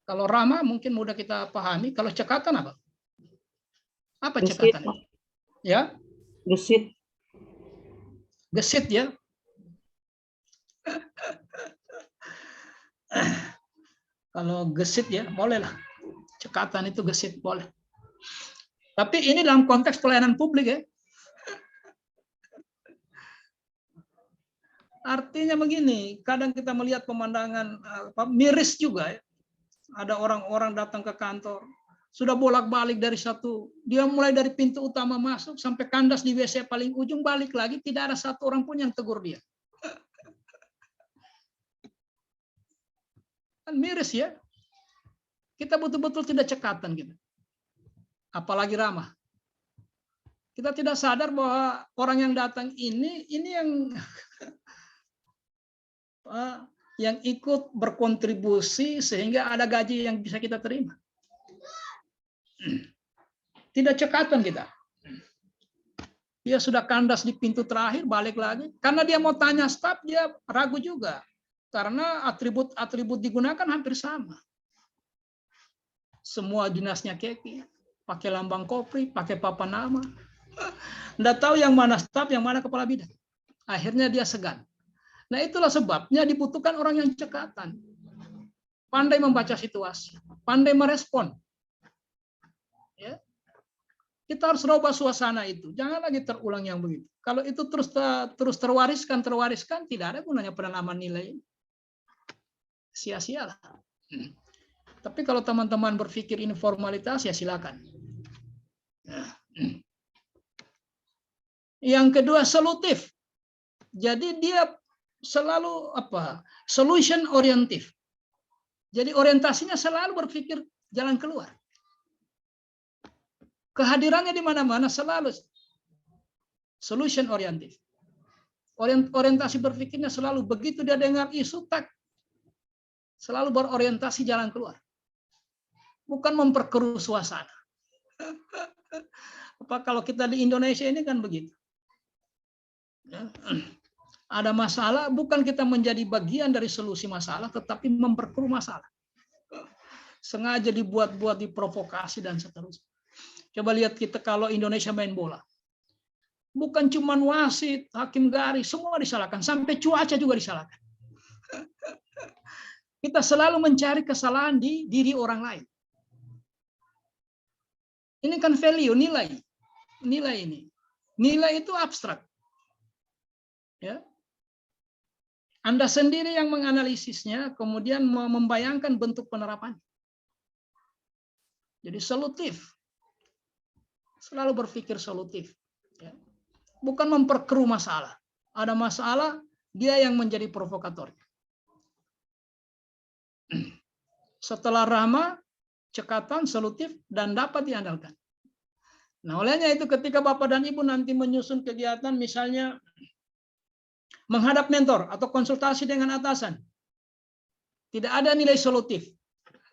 Kalau rama mungkin mudah kita pahami. Kalau cekatan apa? Apa Gesit, cekatan? Pak. Ya, Gesit. gesit ya. Kalau gesit ya, bolehlah. Cekatan itu gesit, boleh. Tapi ini dalam konteks pelayanan publik ya. Artinya begini, kadang kita melihat pemandangan miris juga ya. Ada orang-orang datang ke kantor, sudah bolak-balik dari dia mulai dari pintu utama masuk sampai kandas di WC paling ujung, balik lagi, tidak ada satu orang pun yang tegur dia. Kan miris ya. Kita betul-betul tidak cekatan gitu. Apalagi ramah. Kita tidak sadar bahwa orang yang datang ini yang ikut berkontribusi sehingga ada gaji yang bisa kita terima. Tidak cekatan kita. Dia sudah kandas di pintu terakhir, balik lagi. Karena dia mau tanya staf, dia ragu juga. Karena atribut digunakan hampir sama. Semua dinasnya keki, pakai lambang Kopri, pakai papan nama. Nggak tahu yang mana staf, yang mana kepala bidang. Akhirnya dia segan. Nah itulah sebabnya dibutuhkan orang yang cekatan. Pandai membaca situasi, pandai merespon. Ya. Kita harus rubah suasana itu. Jangan lagi terulang yang begitu. Kalau itu terus terwariskan, tidak ada gunanya penanaman nilai. Sia-sialah. Tapi kalau teman-teman berpikir ini formalitas, ya silakan. Yang kedua, solutif. Jadi dia selalu solution oriented. Jadi orientasinya selalu berpikir jalan keluar. Kehadirannya di mana-mana selalu solution oriented. Orientasi berpikirnya selalu begitu dia dengar isu tak selalu berorientasi jalan keluar. Bukan memperkeruh suasana. Apa kalau kita di Indonesia ini kan begitu. Ya. Ada masalah, bukan kita menjadi bagian dari solusi masalah, tetapi memperkeruh masalah. Sengaja dibuat-buat, diprovokasi, dan seterusnya. Coba lihat kita kalau Indonesia main bola. Bukan cuma wasit, hakim garis, semua disalahkan. Sampai cuaca juga disalahkan. Kita selalu mencari kesalahan di diri orang lain. Ini kan value, nilai. Nilai ini. Nilai itu abstrak. Ya. Anda sendiri yang menganalisisnya, kemudian membayangkan bentuk penerapannya. Jadi solutif. Selalu berpikir solutif. Ya. Bukan memperkeruh masalah. Ada masalah, dia yang menjadi provokatornya. Setelah ramah, cekatan, solutif, dan dapat diandalkan. Nah, olehnya itu ketika Bapak dan Ibu nanti menyusun kegiatan, misalnya menghadap mentor atau konsultasi dengan atasan. Tidak ada nilai solutif.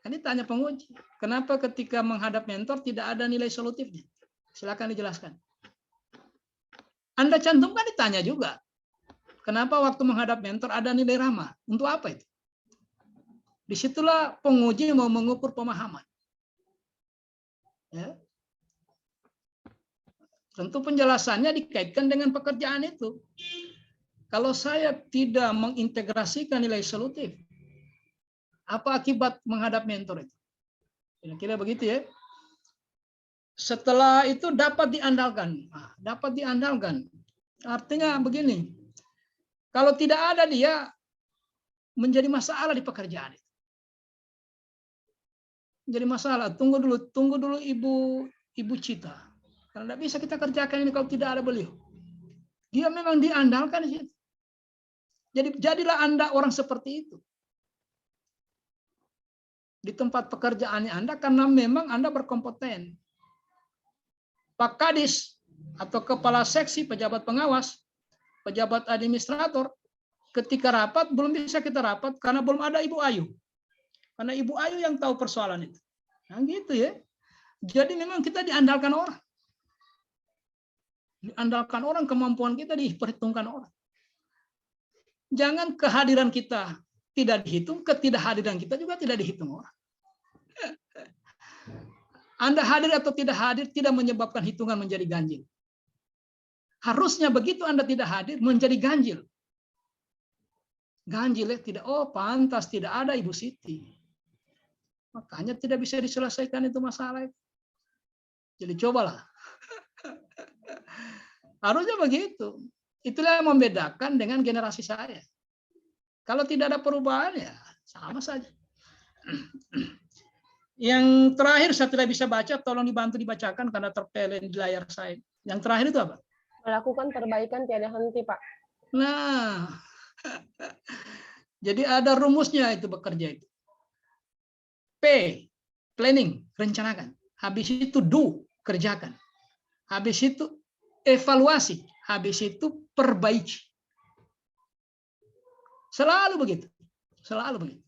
Ini tanya penguji. Kenapa ketika menghadap mentor tidak ada nilai solutifnya? Silakan dijelaskan. Anda cantumkan ditanya juga. Kenapa waktu menghadap mentor ada nilai ramah? Untuk apa itu? Disitulah penguji mau mengukur pemahaman. Ya. Tentu penjelasannya dikaitkan dengan pekerjaan itu. Kalau saya tidak mengintegrasikan nilai solutif, apa akibat menghadap mentor itu? Kira-kira begitu ya. Setelah itu dapat diandalkan. Nah, dapat diandalkan. Artinya begini, kalau tidak ada dia menjadi masalah di pekerjaan itu. Jadi masalah. Tunggu dulu Ibu Cita. Karena tidak bisa kita kerjakan ini kalau tidak ada beliau. Dia memang diandalkan di situ. Jadi jadilah Anda orang seperti itu. Di tempat pekerjaannya Anda karena memang Anda berkompeten. Pak Kadis atau kepala seksi, pejabat pengawas, pejabat administrator, ketika rapat belum bisa kita rapat karena belum ada Ibu Ayu. Karena Ibu Ayu yang tahu persoalan itu. Nah gitu ya. Jadi memang kita diandalkan orang. Diandalkan orang, kemampuan kita diperhitungkan orang. Jangan kehadiran kita tidak dihitung, ketidakhadiran kita juga tidak dihitung orang. Anda hadir atau tidak hadir tidak menyebabkan hitungan menjadi ganjil. Harusnya begitu Anda tidak hadir menjadi ganjil. Ganjil ya tidak, oh pantas tidak ada Ibu Siti. Makanya tidak bisa diselesaikan itu masalah itu. Jadi cobalah. Harusnya begitu. Itulah yang membedakan dengan generasi saya. Kalau tidak ada perubahan ya sama saja. Yang terakhir saya tidak bisa baca, tolong dibantu dibacakan karena terpelen di layar saya. Yang terakhir itu apa? Melakukan perbaikan tiada henti, Pak. Nah, jadi ada rumusnya itu bekerja itu. P, planning, rencanakan. Habis itu do, kerjakan. Habis itu evaluasi. Habis itu perbaiki. Selalu begitu. Selalu begitu.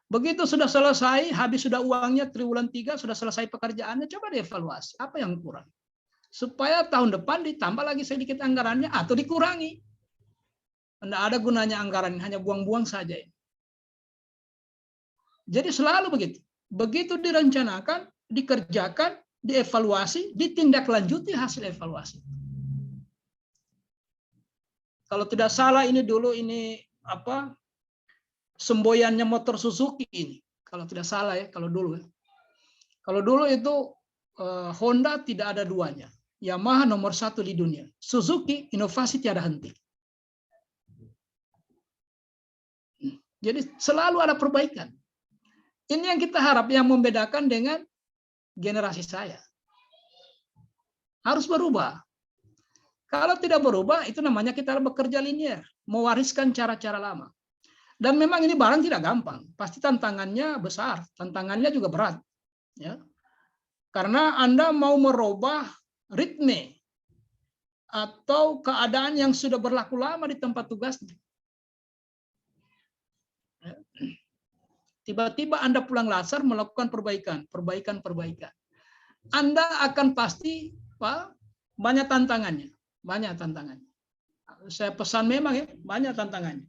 Begitu sudah selesai, habis sudah uangnya triwulan 3, sudah selesai pekerjaannya, coba dievaluasi. Apa yang kurang? Supaya tahun depan ditambah lagi sedikit anggarannya atau dikurangi. Tidak ada gunanya anggaran, hanya buang-buang saja. Jadi selalu begitu. Begitu direncanakan, dikerjakan, dievaluasi, ditindaklanjuti hasil evaluasi. Kalau tidak salah ini dulu ini apa? Semboyannya motor Suzuki ini. Kalau tidak salah ya, kalau dulu ya. Kalau dulu itu Honda tidak ada duanya. Yamaha nomor 1 di dunia. Suzuki inovasi tiada henti. Jadi selalu ada perbaikan. Ini yang kita harap yang membedakan dengan generasi saya. Harus berubah. Kalau tidak berubah, itu namanya kita bekerja linear. Mewariskan cara-cara lama. Dan memang ini barang tidak gampang. Pasti tantangannya besar. Tantangannya juga berat. Ya. Karena Anda mau merubah ritme atau keadaan yang sudah berlaku lama di tempat tugasnya. Tiba-tiba Anda pulang lasar melakukan perbaikan. Anda akan pasti banyak tantangannya. Saya pesan memang ya, banyak tantangannya.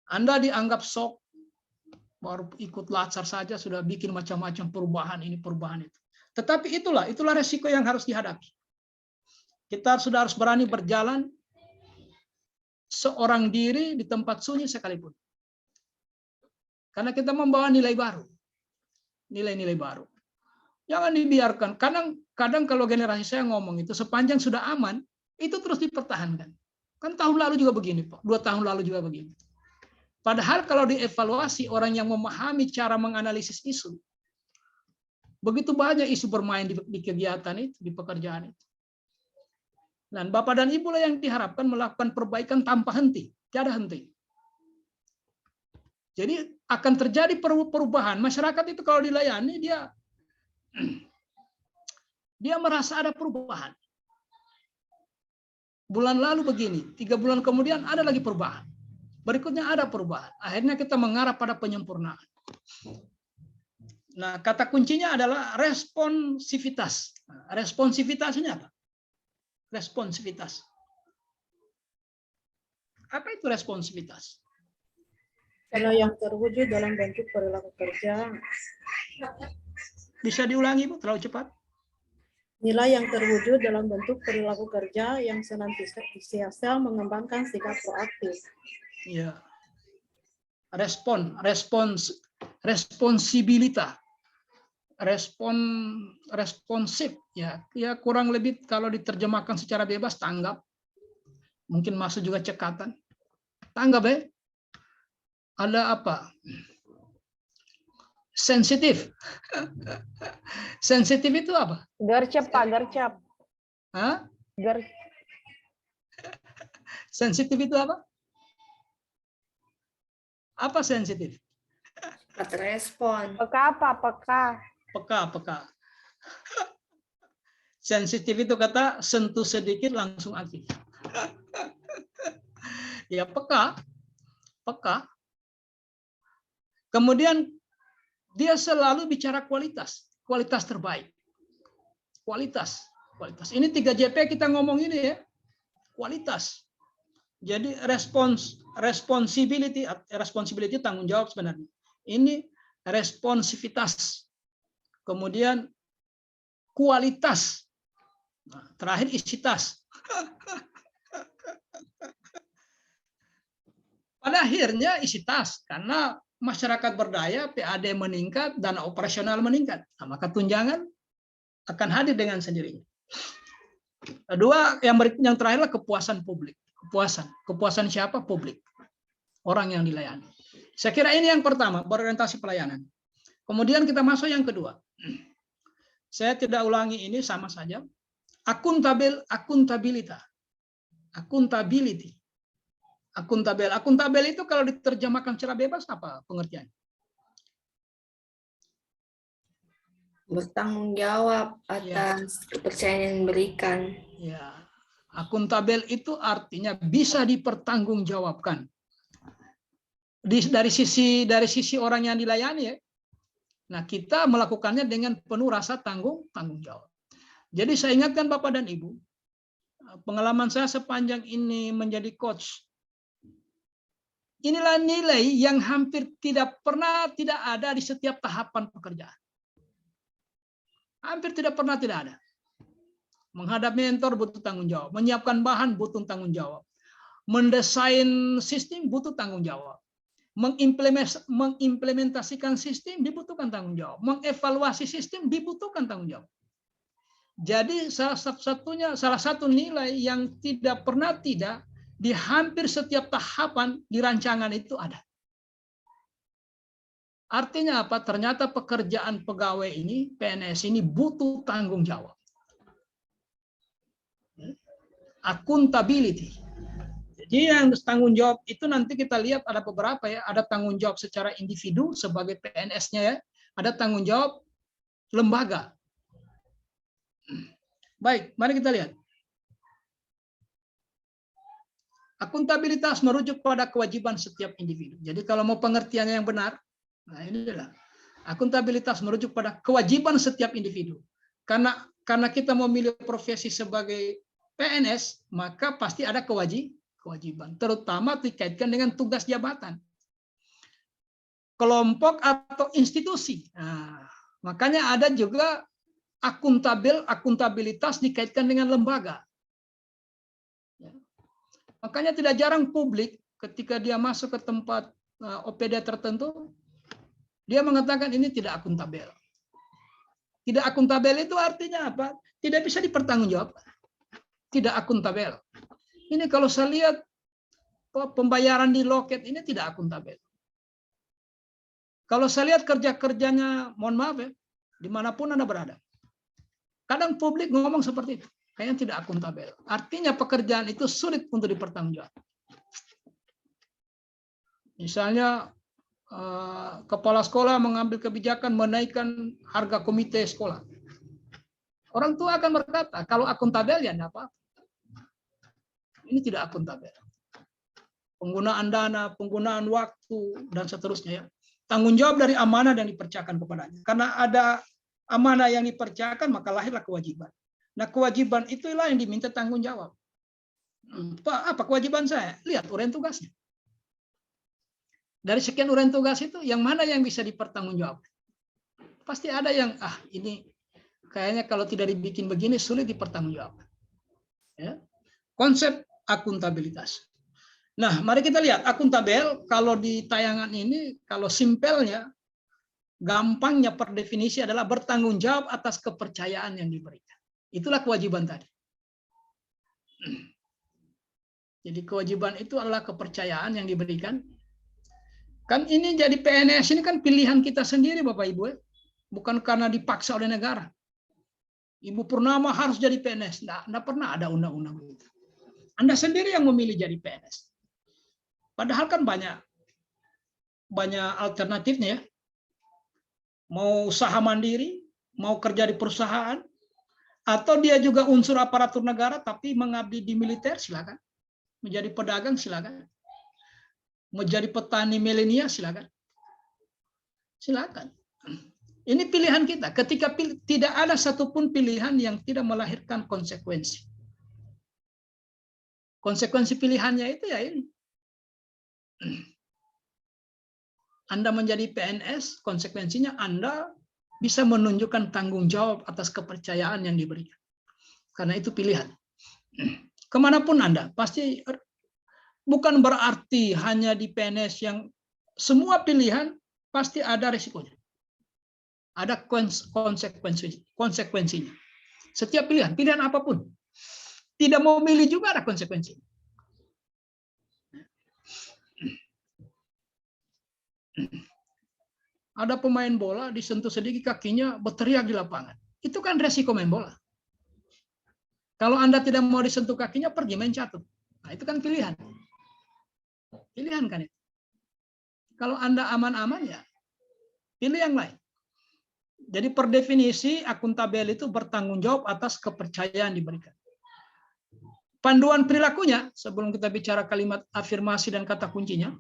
Anda dianggap sok, baru ikut lasar saja sudah bikin macam-macam perubahan ini, perubahan itu. Tetapi itulah resiko yang harus dihadapi. Kita sudah harus berani berjalan seorang diri di tempat sunyi sekalipun. Karena kita membawa nilai baru. Nilai-nilai baru. Jangan dibiarkan. Kadang kalau generasi saya ngomong itu, sepanjang sudah aman, itu terus dipertahankan. Kan tahun lalu juga begini, Pak. 2 tahun lalu juga begini. Padahal kalau dievaluasi orang yang memahami cara menganalisis isu, begitu banyak isu bermain di kegiatan itu, di pekerjaan itu. Dan Bapak dan Ibu lah yang diharapkan melakukan perbaikan tanpa henti, tiada henti. Jadi akan terjadi perubahan. Masyarakat itu kalau dilayani dia merasa ada perubahan. Bulan lalu begini, 3 bulan kemudian ada lagi perubahan. Berikutnya ada perubahan. Akhirnya kita mengarah pada penyempurnaan. Nah, kata kuncinya adalah responsivitas. Responsivitas ini apa? Responsivitas. Apa itu responsivitas? Nilai yang terwujud dalam bentuk perilaku kerja. Bisa diulangi, Bu, terlalu cepat. Nilai yang terwujud dalam bentuk perilaku kerja yang senantiasa mengembangkan sikap proaktif. Ya. Responsibilitas. Responsif ya kurang lebih kalau diterjemahkan secara bebas tanggap. Mungkin masuk juga cekatan. Tanggap ya. Ada apa? Sensitif. Sensitif itu apa? Gercep, Pak, gercep. Hah? Sensitif itu apa? Apa sensitif? Cepat respon. Peka, Pak, peka. Peka. Sensitif itu kata sentuh sedikit langsung aktif. Ya peka. Kemudian dia selalu bicara kualitas terbaik. Kualitas. Ini 3JP kita ngomong ini ya. Kualitas. Jadi responsibility tanggung jawab sebenarnya. Ini responsivitas. kemudian kualitas, nah, terakhir isi tas. Pada akhirnya isi tas, karena masyarakat berdaya, PAD meningkat, dana operasional meningkat, nah, maka tunjangan akan hadir dengan sendirinya. Kedua, yang terakhirlah kepuasan publik. Kepuasan siapa? Publik, orang yang dilayani. Saya kira ini yang pertama, berorientasi pelayanan. Kemudian kita masuk yang kedua. Saya tidak ulangi ini, sama saja. Akuntabilitas. Akuntabel itu kalau diterjemahkan secara bebas apa pengertiannya? Bertanggung jawab atas kepercayaan yang diberikan. Ya, akuntabel itu artinya bisa dipertanggungjawabkan. Dari sisi orang yang dilayani ya. Nah, kita melakukannya dengan penuh rasa tanggung jawab. Jadi saya ingatkan Bapak dan Ibu, pengalaman saya sepanjang ini menjadi coach. Inilah nilai yang hampir tidak ada di setiap tahapan pekerjaan. Hampir tidak pernah tidak ada. Menghadap mentor butuh tanggung jawab, menyiapkan bahan butuh tanggung jawab, mendesain sistem butuh tanggung jawab, mengimplementasikan sistem dibutuhkan tanggung jawab, mengevaluasi sistem dibutuhkan tanggung jawab. Jadi salah satu nilai yang tidak pernah tidak di hampir setiap tahapan di rancangan itu ada. Artinya apa? Ternyata pekerjaan pegawai ini, PNS ini butuh tanggung jawab. Accountability. Jadi yang tanggung jawab itu nanti kita lihat ada beberapa ya. Ada tanggung jawab secara individu sebagai PNS-nya ya. Ada tanggung jawab lembaga. Baik, mari kita lihat. Akuntabilitas merujuk pada kewajiban setiap individu. Jadi kalau mau pengertiannya yang benar, nah ini adalah akuntabilitas merujuk pada kewajiban setiap individu. Karena kita memilih profesi sebagai PNS, maka pasti ada kewajiban, terutama dikaitkan dengan tugas jabatan, kelompok atau institusi. Nah, makanya ada juga akuntabilitas dikaitkan dengan lembaga. Makanya tidak jarang publik ketika dia masuk ke tempat OPD tertentu, dia mengatakan ini tidak akuntabel. Tidak akuntabel itu artinya apa? Tidak bisa dipertanggungjawabkan. Tidak akuntabel. Ini kalau saya lihat pembayaran di loket ini tidak akuntabel. Kalau saya lihat kerja-kerjanya, mohon maaf ya, dimanapun Anda berada. Kadang publik ngomong seperti itu. Kayaknya tidak akuntabel. Artinya pekerjaan itu sulit untuk dipertanggungjawabkan. Misalnya kepala sekolah mengambil kebijakan menaikkan harga komite sekolah. Orang tua akan berkata, kalau akuntabel ya enggak apa-apa. Ini tidak akuntabel. Penggunaan dana, penggunaan waktu, dan seterusnya ya. Tanggung jawab dari amanah yang dipercayakan kepadanya. Karena ada amanah yang dipercayakan, maka lahirlah kewajiban. Nah, kewajiban itulah yang diminta tanggung jawab. Apa kewajiban saya? Lihat uraian tugasnya. Dari sekian uraian tugas itu, yang mana yang bisa dipertanggungjawabkan? Pasti ada yang, ini kayaknya kalau tidak dibikin begini, sulit dipertanggungjawabkan. Ya. Konsep akuntabilitas. Nah, mari kita lihat. Akuntabel, kalau di tayangan ini, kalau simpelnya, gampangnya per definisi adalah bertanggung jawab atas kepercayaan yang diberikan. Itulah kewajiban tadi. Jadi kewajiban itu adalah kepercayaan yang diberikan. Kan ini jadi PNS ini kan pilihan kita sendiri Bapak Ibu. Bukan karena dipaksa oleh negara. Ibu Purnama harus jadi PNS. Nggak pernah ada undang-undang itu. Anda sendiri yang memilih jadi PNS. Padahal kan banyak alternatifnya ya. Mau usaha mandiri, mau kerja di perusahaan, atau dia juga unsur aparatur negara tapi mengabdi di militer, silakan. Menjadi pedagang, silakan. Menjadi petani milenial, silakan. Silakan. Ini pilihan kita. Ketika tidak ada satupun pilihan yang tidak melahirkan konsekuensi. Konsekuensi pilihannya itu ya ini. Anda menjadi PNS, konsekuensinya Anda bisa menunjukkan tanggung jawab atas kepercayaan yang diberikan. Karena itu pilihan. Kemanapun Anda, pasti bukan berarti hanya di PNS yang semua pilihan pasti ada risikonya. Ada konsekuensinya. Setiap pilihan apapun. Tidak mau milih juga ada konsekuensinya. Ada pemain bola disentuh sedikit kakinya berteriak di lapangan. Itu kan resiko main bola. Kalau Anda tidak mau disentuh kakinya, pergi main catur. Nah, itu kan pilihan. Pilihan kan itu. Kalau Anda aman-aman ya, pilih yang lain. Jadi per definisi akuntabel itu bertanggung jawab atas kepercayaan diberikan. Panduan perilakunya, sebelum kita bicara kalimat afirmasi dan kata kuncinya,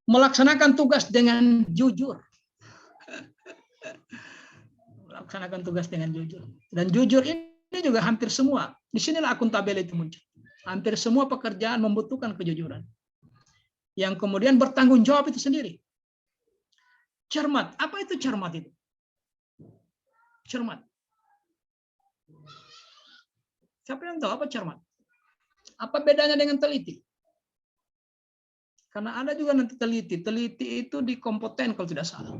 melaksanakan tugas dengan jujur. Melaksanakan tugas dengan jujur. Dan jujur ini juga hampir semua. Di sinilah akuntabel itu muncul. Hampir semua pekerjaan membutuhkan kejujuran. Yang kemudian bertanggung jawab itu sendiri. Cermat. Apa itu cermat itu? Cermat. Siapa yang tahu apa cermat? Apa bedanya dengan teliti? Karena ada juga nanti teliti. Teliti itu di kompeten kalau tidak salah.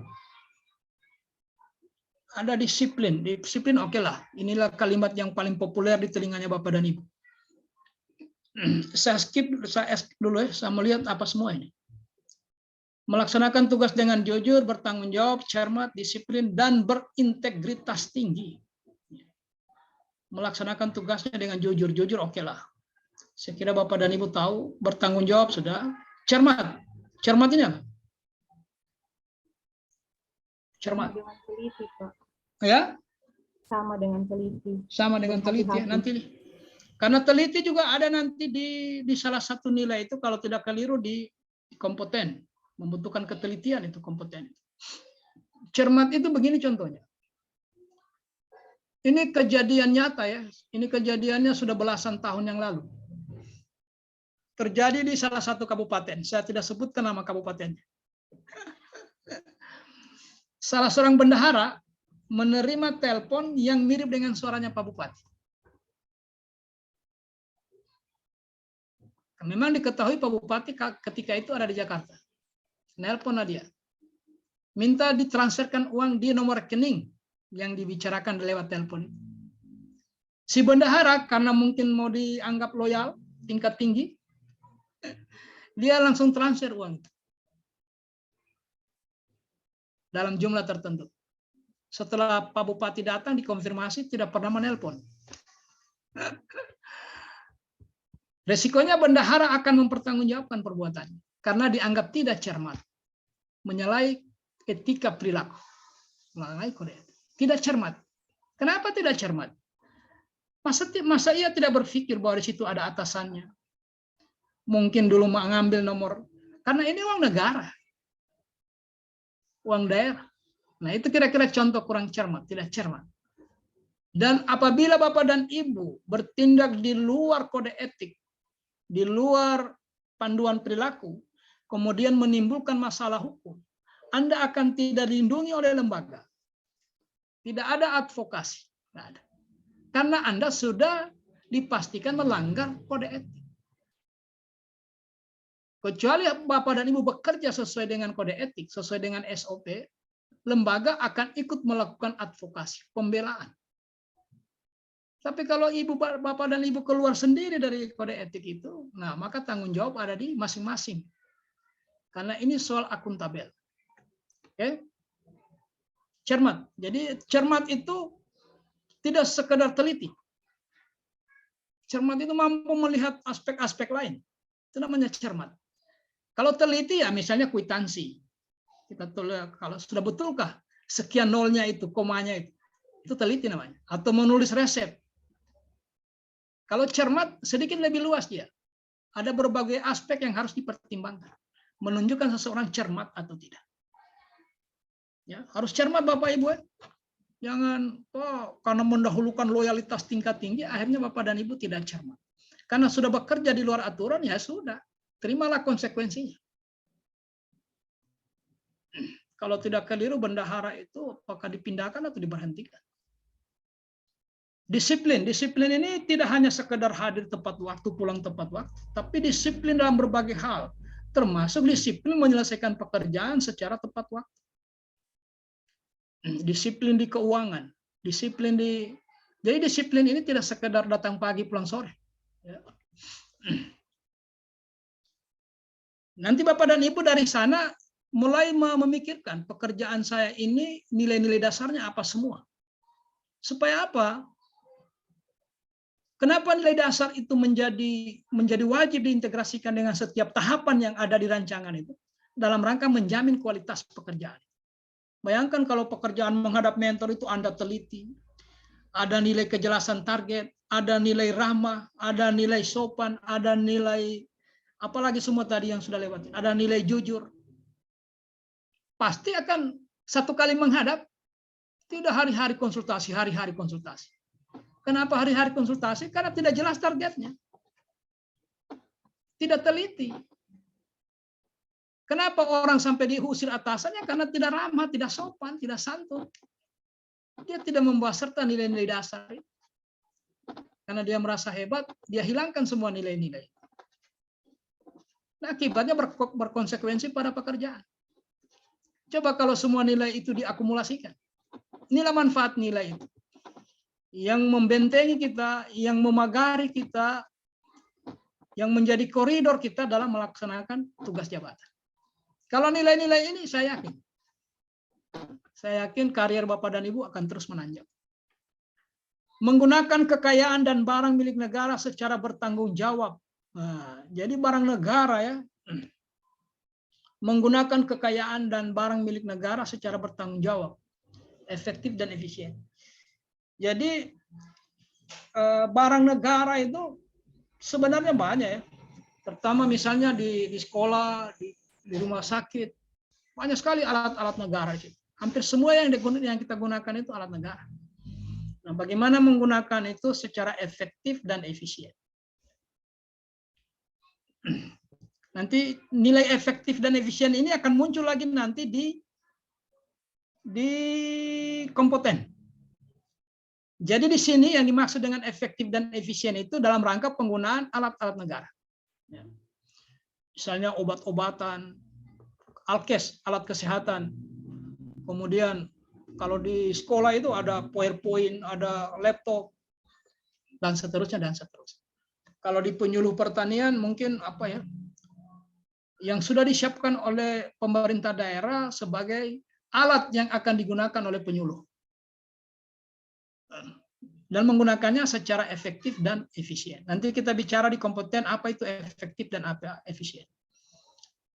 Ada disiplin. Disiplin oke lah. Inilah kalimat yang paling populer di telinganya Bapak dan Ibu. Saya skip dulu ya. Saya melihat apa semua ini. Melaksanakan tugas dengan jujur, bertanggung jawab, cermat, disiplin, dan berintegritas tinggi. Melaksanakan tugasnya dengan jujur. Jujur oke lah. Saya kira Bapak dan Ibu tahu. Bertanggung jawab sudah. Cermat. Cermat ini apa? Cermat. Sama dengan teliti, Pak. Ya? Sama dengan teliti. Sama dengan teliti. Nanti karena teliti juga ada nanti di salah satu nilai itu kalau tidak keliru di kompeten. Membutuhkan ketelitian itu kompeten. Cermat itu begini contohnya. Ini kejadian nyata ya. Ini kejadiannya sudah belasan tahun yang lalu. Terjadi di salah satu kabupaten. Saya tidak sebutkan nama kabupatennya. Salah seorang bendahara menerima telepon yang mirip dengan suaranya Pak Bupati. Memang diketahui Pak Bupati ketika itu ada di Jakarta. Nelpon dia. Minta ditransferkan uang di nomor rekening yang dibicarakan lewat telepon. Si bendahara karena mungkin mau dianggap loyal, tingkat tinggi, dia langsung transfer uang itu. Dalam jumlah tertentu. Setelah Pak Bupati datang dikonfirmasi tidak pernah menelpon. Resikonya bendahara akan mempertanggungjawabkan perbuatannya karena dianggap tidak cermat, menyalahi etika perilaku, menyalahi kode etik. Tidak cermat. Kenapa tidak cermat? Masa ia tidak berpikir bahwa di situ ada atasannya? Mungkin dulu mengambil nomor, karena ini uang negara, uang daerah. Nah itu kira-kira contoh kurang cermat, tidak cermat. Dan apabila Bapak dan Ibu bertindak di luar kode etik, di luar panduan perilaku, kemudian menimbulkan masalah hukum, Anda akan tidak dilindungi oleh lembaga. Tidak ada advokasi. Tidak ada. Karena Anda sudah dipastikan melanggar kode etik. Kecuali Bapak dan Ibu bekerja sesuai dengan kode etik, sesuai dengan SOP, lembaga akan ikut melakukan advokasi, pembelaan. Tapi kalau Bapak dan Ibu keluar sendiri dari kode etik itu, nah maka tanggung jawab ada di masing-masing. Karena ini soal akuntabel. Oke? Cermat. Jadi cermat itu tidak sekedar teliti. Cermat itu mampu melihat aspek-aspek lain. Itu namanya cermat. Kalau teliti ya misalnya kwitansi. Kita kalau sudah betulkah sekian nolnya itu, komanya itu teliti namanya. Atau menulis resep. Kalau cermat sedikit lebih luas dia. Ada berbagai aspek yang harus dipertimbangkan. Menunjukkan seseorang cermat atau tidak. Ya, harus cermat Bapak Ibu. Jangan karena mendahulukan loyalitas tingkat tinggi, akhirnya Bapak dan Ibu tidak cermat. Karena sudah bekerja di luar aturan, ya sudah. Terimalah konsekuensinya. Kalau tidak keliru, bendahara itu apakah dipindahkan atau diberhentikan? Disiplin ini tidak hanya sekedar hadir tepat waktu, pulang tepat waktu, tapi disiplin dalam berbagai hal, termasuk disiplin menyelesaikan pekerjaan secara tepat waktu. Disiplin di keuangan, jadi disiplin ini tidak sekedar datang pagi pulang sore. Nanti Bapak dan Ibu dari sana mulai memikirkan pekerjaan saya ini nilai-nilai dasarnya apa semua. Supaya apa? Kenapa nilai dasar itu menjadi wajib diintegrasikan dengan setiap tahapan yang ada di rancangan itu dalam rangka menjamin kualitas pekerjaan. Bayangkan kalau pekerjaan menghadap mentor itu Anda teliti, ada nilai kejelasan target, ada nilai ramah, ada nilai sopan, ada nilai apalagi semua tadi yang sudah lewat, ada nilai jujur. Pasti akan satu kali menghadap, tidak hari-hari konsultasi. Kenapa hari-hari konsultasi? Karena tidak jelas targetnya. Tidak teliti. Kenapa orang sampai diusir atasannya? Karena tidak ramah, tidak sopan, tidak santun. Dia tidak membawa serta nilai-nilai dasar. Karena dia merasa hebat, dia hilangkan semua nilai-nilai. Nah, akibatnya berkonsekuensi pada pekerjaan. Coba kalau semua nilai itu diakumulasikan. Inilah manfaat nilai itu. Yang membentengi kita, yang memagari kita, yang menjadi koridor kita dalam melaksanakan tugas jabatan. Kalau nilai-nilai ini saya yakin karier Bapak dan Ibu akan terus menanjak. Menggunakan kekayaan dan barang milik negara secara bertanggung jawab. Nah, jadi barang negara ya, menggunakan kekayaan dan barang milik negara secara bertanggung jawab, efektif dan efisien. Jadi barang negara itu sebenarnya banyak ya. Pertama misalnya di sekolah, di rumah sakit, banyak sekali alat-alat negara itu. Hampir semua yang kita gunakan itu alat negara. Nah, bagaimana menggunakan itu secara efektif dan efisien? Nanti nilai efektif dan efisien ini akan muncul lagi nanti di kompeten. Jadi di sini yang dimaksud dengan efektif dan efisien itu dalam rangka penggunaan alat-alat negara. Misalnya obat-obatan, alkes, alat kesehatan. Kemudian kalau di sekolah itu ada PowerPoint, ada laptop, dan seterusnya, dan seterusnya. Kalau di penyuluh pertanian mungkin apa ya, yang sudah disiapkan oleh pemerintah daerah sebagai alat yang akan digunakan oleh penyuluh. Dan menggunakannya secara efektif dan efisien. Nanti kita bicara di kompeten apa itu efektif dan apa efisien.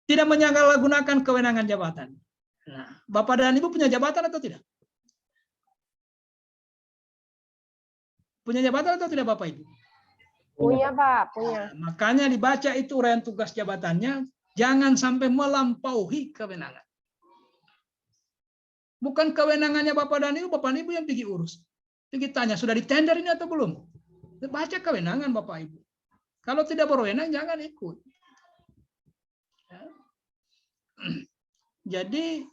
Tidak menyalahgunakan kewenangan jabatan. Nah, Bapak dan Ibu punya jabatan atau tidak? Punya jabatan atau tidak Bapak Ibu? Punya, Pak, punya. Nah, makanya dibaca itu uraian tugas jabatannya, jangan sampai melampaui kewenangan. Bukan kewenangannya Bapak dan Ibu yang pergi urus. Pergi tanya, sudah ditender ini atau belum? Baca kewenangan Bapak Ibu. Kalau tidak berwenang, jangan ikut. Jadi,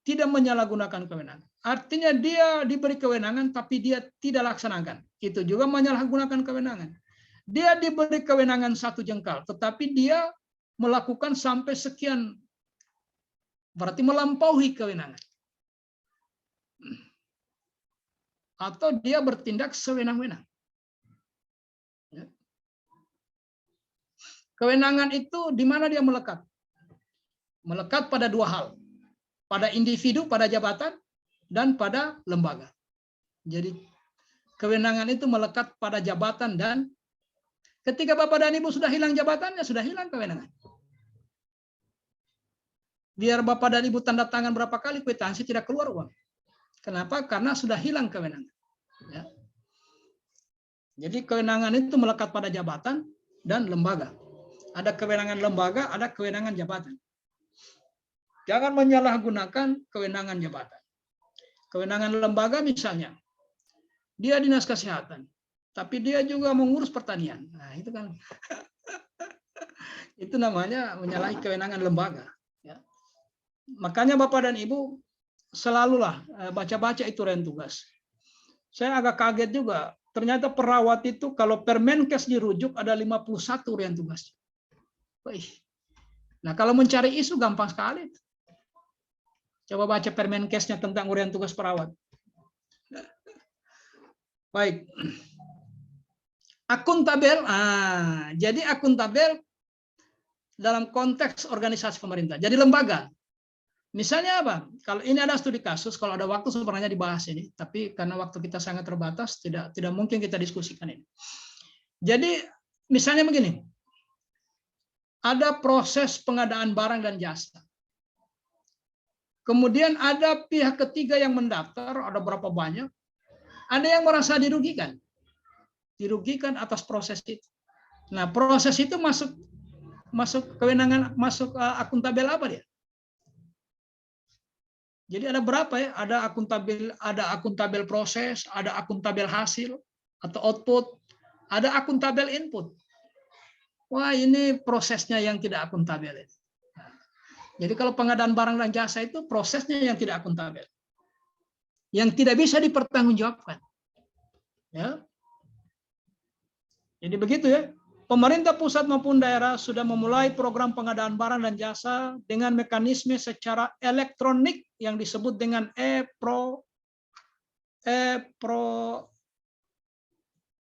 tidak menyalahgunakan kewenangan. Artinya dia diberi kewenangan, tapi dia tidak laksanakan. Itu juga menyalahgunakan kewenangan. Dia diberi kewenangan 1 jengkal, tetapi dia melakukan sampai sekian. Berarti melampaui kewenangan. Atau dia bertindak sewenang-wenang. Kewenangan itu di mana dia melekat? Melekat pada 2 hal. Pada individu, pada jabatan, dan pada lembaga. Jadi kewenangan itu melekat pada jabatan, dan ketika Bapak dan Ibu sudah hilang jabatannya, sudah hilang kewenangan. Biar Bapak dan Ibu tanda tangan berapa kali kwitansi, tidak keluar uang. Kenapa? Karena sudah hilang kewenangan. Ya. Jadi kewenangan itu melekat pada jabatan dan lembaga. Ada kewenangan lembaga, ada kewenangan jabatan. Jangan menyalahgunakan kewenangan jabatan. Kewenangan lembaga misalnya, dia dinas kesehatan, tapi dia juga mengurus pertanian. Nah, itu kan itu namanya menyalahi kewenangan lembaga. Ya. Makanya Bapak dan Ibu selalulah baca-baca itu urian tugas. Saya agak kaget juga. Ternyata perawat itu kalau Permenkes dirujuk ada 51 urian tugas. Wih. Nah, kalau mencari isu gampang sekali. Coba baca Permenkesnya tentang urian tugas perawat. Baik. Akuntabel. Jadi akuntabel dalam konteks organisasi pemerintah. Jadi lembaga. Misalnya apa? Kalau ini ada studi kasus, kalau ada waktu sebenarnya dibahas ini, tapi karena waktu kita sangat terbatas, tidak mungkin kita diskusikan ini. Jadi misalnya begini, ada proses pengadaan barang dan jasa. Kemudian ada pihak ketiga yang mendaftar, ada berapa banyak, ada yang merasa dirugikan atas proses itu. Nah, proses itu masuk kewenangan, masuk akuntabel apa dia? Jadi ada berapa ya? Ada akuntabel proses, ada akuntabel hasil atau output, ada akuntabel input. Wah, ini prosesnya yang tidak akuntabel. Jadi kalau pengadaan barang dan jasa itu prosesnya yang tidak akuntabel. Yang tidak bisa dipertanggungjawabkan. Ya. Jadi begitu ya. Pemerintah pusat maupun daerah sudah memulai program pengadaan barang dan jasa dengan mekanisme secara elektronik yang disebut dengan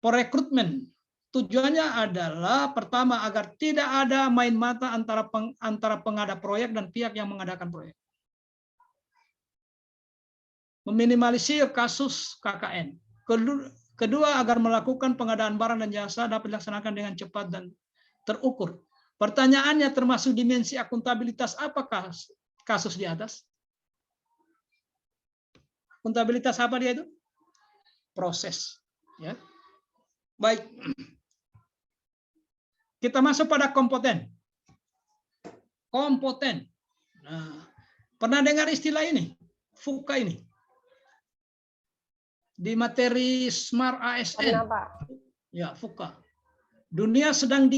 e-rekrutmen. Tujuannya adalah pertama agar tidak ada main mata antara pengadap proyek dan pihak yang mengadakan proyek. Meminimalisir kasus KKN. Kedua, agar melakukan pengadaan barang dan jasa dapat dilaksanakan dengan cepat dan terukur. Pertanyaannya termasuk dimensi akuntabilitas apakah kasus di atas? Akuntabilitas apa dia itu? Proses. Ya. Baik. Kita masuk pada kompeten. Kompeten. Nah, pernah dengar istilah ini? FUKA ini? Di materi Smart ASN. Kenapa? Ya, FUKA. Dunia sedang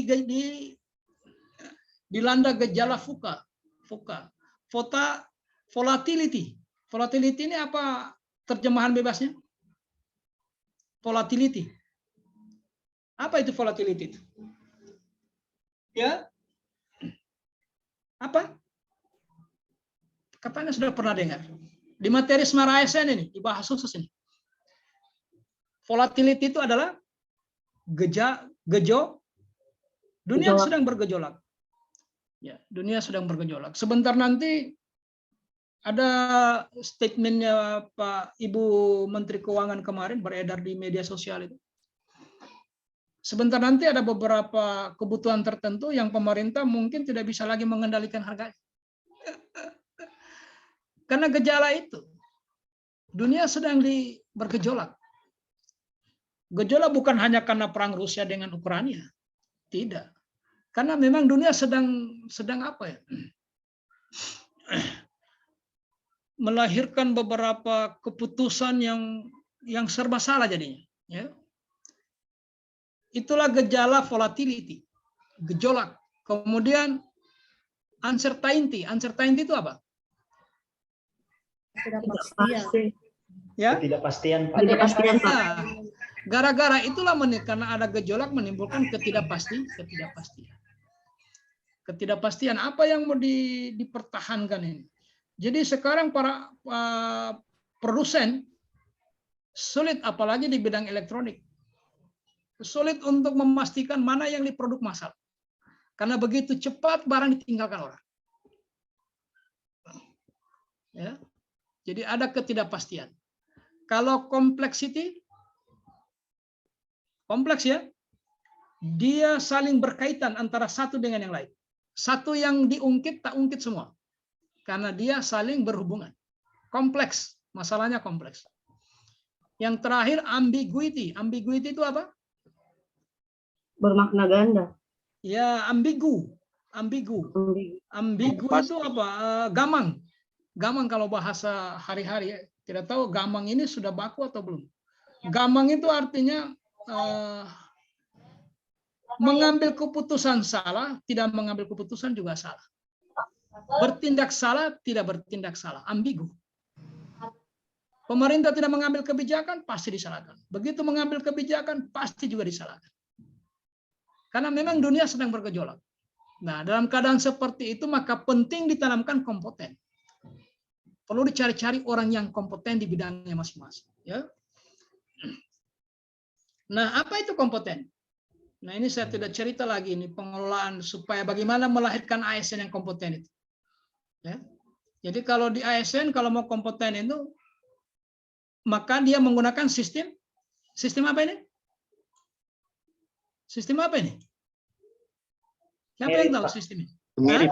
dilanda gejala FUKA. Volatility. Volatility ini apa terjemahan bebasnya? Volatility. Apa itu volatility? Ya? Apa? Katanya sudah pernah dengar. Di materi Smart ASN ini, dibahas khusus ini. Volatility itu adalah dunia sedang bergejolak. Ya, dunia sedang bergejolak. Sebentar nanti ada statementnya Pak Ibu Menteri Keuangan kemarin beredar di media sosial itu. Sebentar nanti ada beberapa kebutuhan tertentu yang pemerintah mungkin tidak bisa lagi mengendalikan harganya. Karena gejala itu. Dunia sedang bergejolak. Gejolak bukan hanya karena perang Rusia dengan Ukraina, tidak. Karena memang dunia sedang apa ya? Melahirkan beberapa keputusan yang serba salah jadinya. Ya. Itulah gejala volatility, gejolak. Kemudian uncertainty. Uncertainty itu apa? Ketidakpastian. Ya. Ketidakpastian. Nah, gara-gara itulah karena ada gejolak menimbulkan ketidakpastian apa yang mau dipertahankan ini. Jadi sekarang para produsen sulit, apalagi di bidang elektronik, sulit untuk memastikan mana yang diproduk massal karena begitu cepat barang ditinggalkan orang. Ya, jadi ada ketidakpastian. Kalau kompleks ya, dia saling berkaitan antara satu dengan yang lain. Satu yang diungkit tak ungkit semua. Karena dia saling berhubungan. Kompleks, masalahnya kompleks. Yang terakhir ambiguity. Ambiguity itu apa? Bermakna ganda. Ya, ambigu. Ambigu itu apa? Gamang. Gamang kalau bahasa hari-hari ya. Tidak tahu gamang ini sudah baku atau belum. Gamang itu artinya mengambil keputusan salah, tidak mengambil keputusan juga salah. bertindak salah, tidak bertindak salah, ambigu. Pemerintah tidak mengambil kebijakan, pasti disalahkan. Begitu mengambil kebijakan, pasti juga disalahkan. Karena memang dunia sedang bergejolak. Nah, dalam keadaan seperti itu, maka penting ditanamkan kompeten. Perlu dicari-cari orang yang kompeten di bidangnya masing-masing. Ya. Nah, apa itu kompeten? Nah, ini saya tidak cerita lagi ini pengelolaan supaya bagaimana melahirkan ASN yang kompeten itu. Ya. Jadi kalau di ASN kalau mau kompeten itu maka dia menggunakan sistem apa ini? Sistem apa ini? Siapa yang tahu sistem ini? Merit.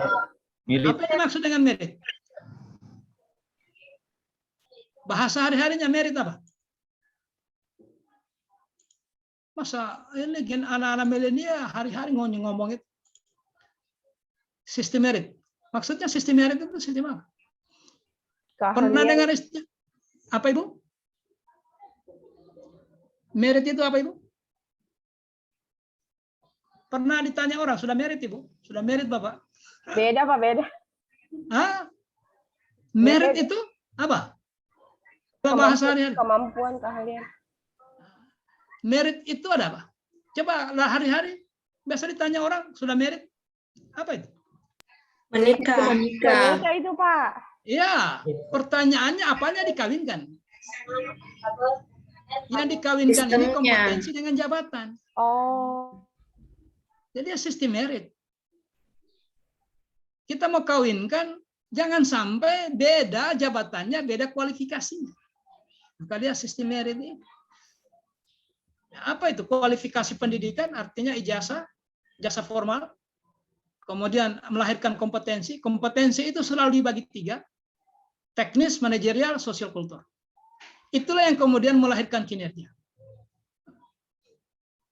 Apa yang maksud dengan merit? Bahasa hari-harinya merit apa? Masa ini anak-anak milenial hari-hari ngomong itu sistem merit. Maksudnya sistem merit itu sistem apa? Pernah dengar apa Ibu? Merit itu apa Ibu? Pernah ditanya orang, sudah merit Ibu? Sudah merit Bapak? Beda Pak, beda. Hah? Merit itu apa? Bahasa hari-hari. Kemampuan, keahlian. Merit itu ada apa? Coba lah hari-hari biasa ditanya orang sudah merit apa itu? Menikah. Menikah itu Pak. Iya, pertanyaannya apanya dikawinkan? Yang dikawinkan ini Sistemnya. kompetensi dengan jabatan. Oh. Jadi sistem merit. Kita mau kawinkan, jangan sampai beda jabatannya, beda kualifikasinya. Maka dia sistem merit ini. Apa itu? Kualifikasi pendidikan artinya ijazah, jasa formal. Kemudian melahirkan kompetensi. Kompetensi itu selalu dibagi 3. Teknis, manajerial, sosial kultur. Itulah yang kemudian melahirkan kinerja.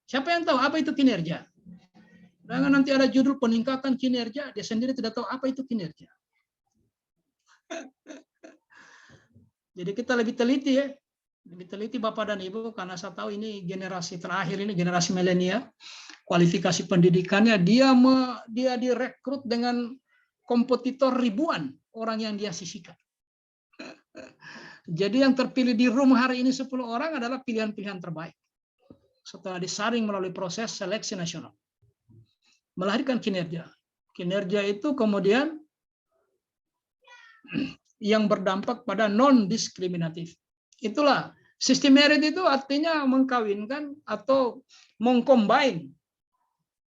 Siapa yang tahu apa itu kinerja? Jangan nanti ada judul peningkatan kinerja, dia sendiri tidak tahu apa itu kinerja. Jadi kita lebih teliti ya. Lebih teliti Bapak dan Ibu, karena saya tahu ini generasi terakhir, ini generasi milenial. Kualifikasi pendidikannya, dia direkrut dengan kompetitor ribuan orang yang dia sisihkan. Jadi yang terpilih di room hari ini 10 orang adalah pilihan-pilihan terbaik. Setelah disaring melalui proses seleksi nasional. Melahirkan kinerja. Kinerja itu kemudian yang berdampak pada non-diskriminatif. Itulah, sistem merit itu artinya mengkawinkan atau mengcombine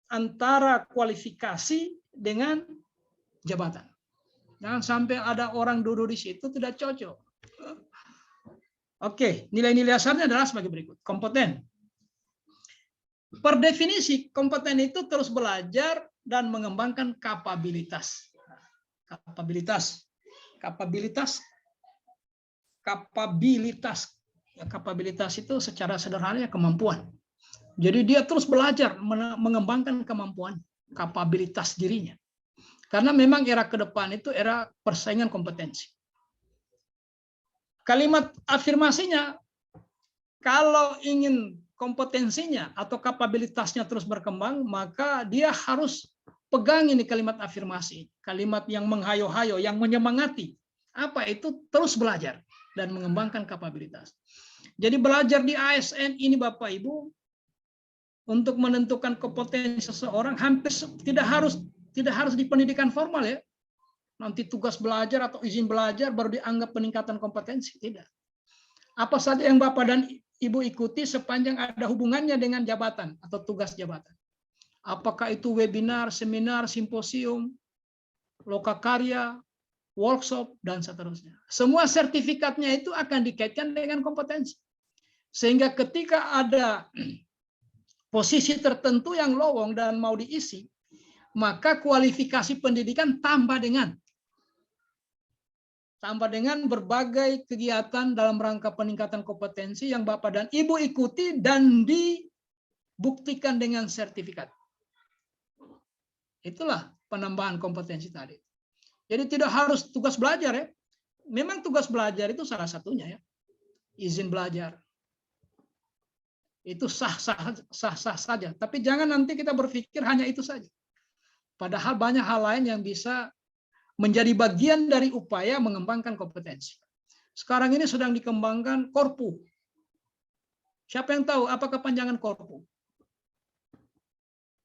antara kualifikasi dengan jabatan. Jangan sampai ada orang duduk di situ tidak cocok. Oke, nilai-nilai dasarnya adalah sebagai berikut. Kompeten. Per definisi, kompeten itu terus belajar dan mengembangkan kapabilitas. Kapabilitas itu secara sederhana kemampuan. Jadi dia terus belajar mengembangkan kemampuan, kapabilitas dirinya. Karena memang era ke depan itu era persaingan kompetensi. Kalimat afirmasinya, kalau ingin kompetensinya atau kapabilitasnya terus berkembang, maka dia harus pegang ini kalimat afirmasi, kalimat yang menghayo-hayo, yang menyemangati. Apa itu? Terus belajar dan mengembangkan kapabilitas. Jadi belajar di ASN ini Bapak Ibu untuk menentukan kompetensi seseorang hampir tidak harus di pendidikan formal ya. Nanti tugas belajar atau izin belajar baru dianggap peningkatan kompetensi, tidak. Apa saja yang Bapak dan Ibu ikuti sepanjang ada hubungannya dengan jabatan atau tugas jabatan. Apakah itu webinar, seminar, simposium, lokakarya, workshop, dan seterusnya. Semua sertifikatnya itu akan dikaitkan dengan kompetensi. Sehingga ketika ada posisi tertentu yang lowong dan mau diisi, maka kualifikasi pendidikan tambah dengan berbagai kegiatan dalam rangka peningkatan kompetensi yang Bapak dan Ibu ikuti dan dibuktikan dengan sertifikat. Itulah penambahan kompetensi tadi. Jadi tidak harus tugas belajar ya. Memang tugas belajar itu salah satunya ya. Izin belajar. Itu sah-sah saja. Tapi jangan nanti kita berpikir hanya itu saja. Padahal banyak hal lain yang bisa menjadi bagian dari upaya mengembangkan kompetensi. Sekarang ini sedang dikembangkan Korpu. Siapa yang tahu apa kepanjangan Korpu?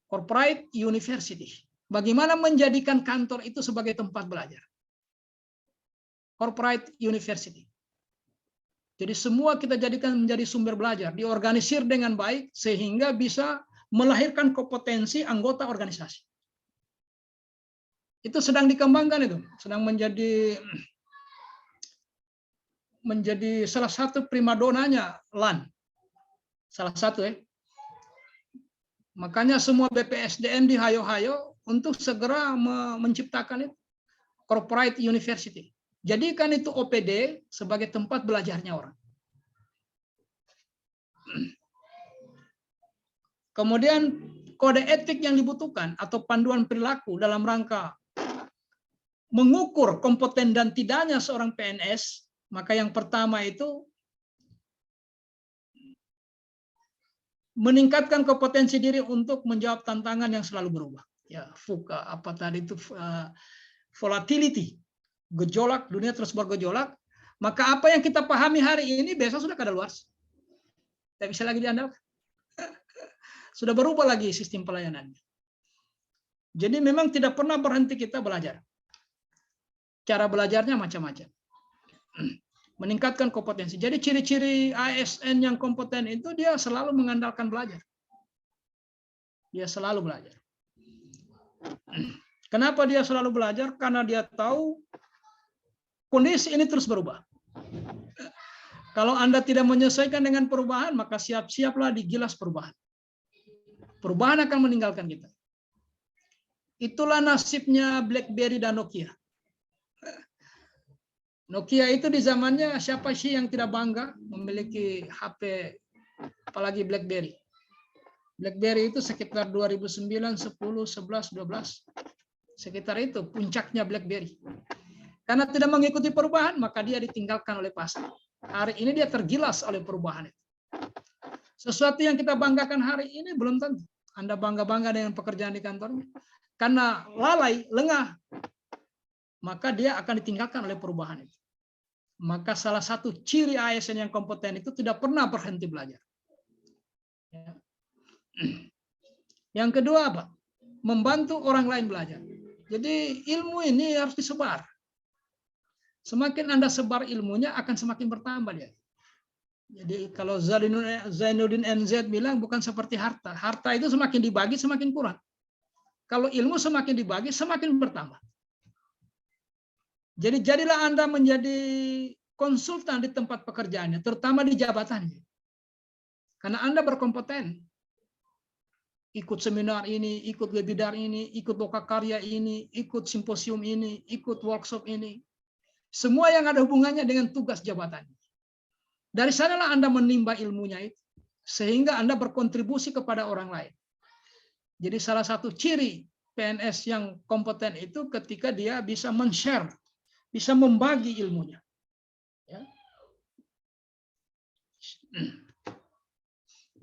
Corporate University. Bagaimana menjadikan kantor itu sebagai tempat belajar? Corporate University. Jadi semua kita jadikan menjadi sumber belajar, diorganisir dengan baik sehingga bisa melahirkan kompetensi anggota organisasi. Itu sedang dikembangkan itu, sedang menjadi salah satu primadonanya LAN. Salah satu ya. Makanya semua BPSDM dihayo-hayo untuk segera menciptakan itu Corporate University. Jadikan itu OPD sebagai tempat belajarnya orang. Kemudian kode etik yang dibutuhkan atau panduan perilaku dalam rangka mengukur kompeten dan tidaknya seorang PNS, maka yang pertama itu meningkatkan kompetensi diri untuk menjawab tantangan yang selalu berubah. Ya, VUCA, apa tadi itu volatility, gejolak, dunia terus bergejolak. Maka apa yang kita pahami hari ini besok sudah kadaluarsa. Tidak bisa lagi diandalkan. Sudah berubah lagi sistem pelayanannya. Jadi memang tidak pernah berhenti kita belajar. Cara belajarnya macam-macam. Meningkatkan kompetensi. Jadi ciri-ciri ASN yang kompeten itu dia selalu mengandalkan belajar. Dia selalu belajar. Kenapa dia selalu belajar? Karena dia tahu kondisi ini terus berubah. Kalau Anda tidak menyesuaikan dengan perubahan, maka siap-siaplah digilas perubahan. Perubahan akan meninggalkan kita. Itulah nasibnya BlackBerry dan Nokia. Nokia itu di zamannya siapa sih yang tidak bangga memiliki HP, apalagi BlackBerry. BlackBerry itu sekitar 2009, 10, 11, 12. Sekitar itu puncaknya BlackBerry. Karena tidak mengikuti perubahan, maka dia ditinggalkan oleh pasar. Hari ini dia tergilas oleh perubahan itu. Sesuatu yang kita banggakan hari ini belum tentu. Anda bangga-bangga dengan pekerjaan di kantornya. Karena lalai, lengah, maka dia akan ditinggalkan oleh perubahan itu. Maka salah satu ciri ASN yang kompeten itu tidak pernah berhenti belajar. Yang kedua apa? Membantu orang lain belajar. Jadi ilmu ini harus disebar. Semakin Anda sebar ilmunya akan semakin bertambah dia. Jadi kalau Zainuddin NZ bilang bukan seperti harta. Harta itu semakin dibagi semakin kurang. Kalau ilmu semakin dibagi semakin bertambah. Jadi jadilah Anda menjadi konsultan di tempat pekerjaannya, terutama di jabatannya. Karena Anda berkompeten. Ikut seminar ini, ikut webinar ini, ikut lokakarya ini, ikut simposium ini, ikut workshop ini. Semua yang ada hubungannya dengan tugas jabatan. Dari sanalah Anda menimba ilmunya itu. Sehingga Anda berkontribusi kepada orang lain. Jadi salah satu ciri PNS yang kompeten itu ketika dia bisa men-share, bisa membagi ilmunya. Ya.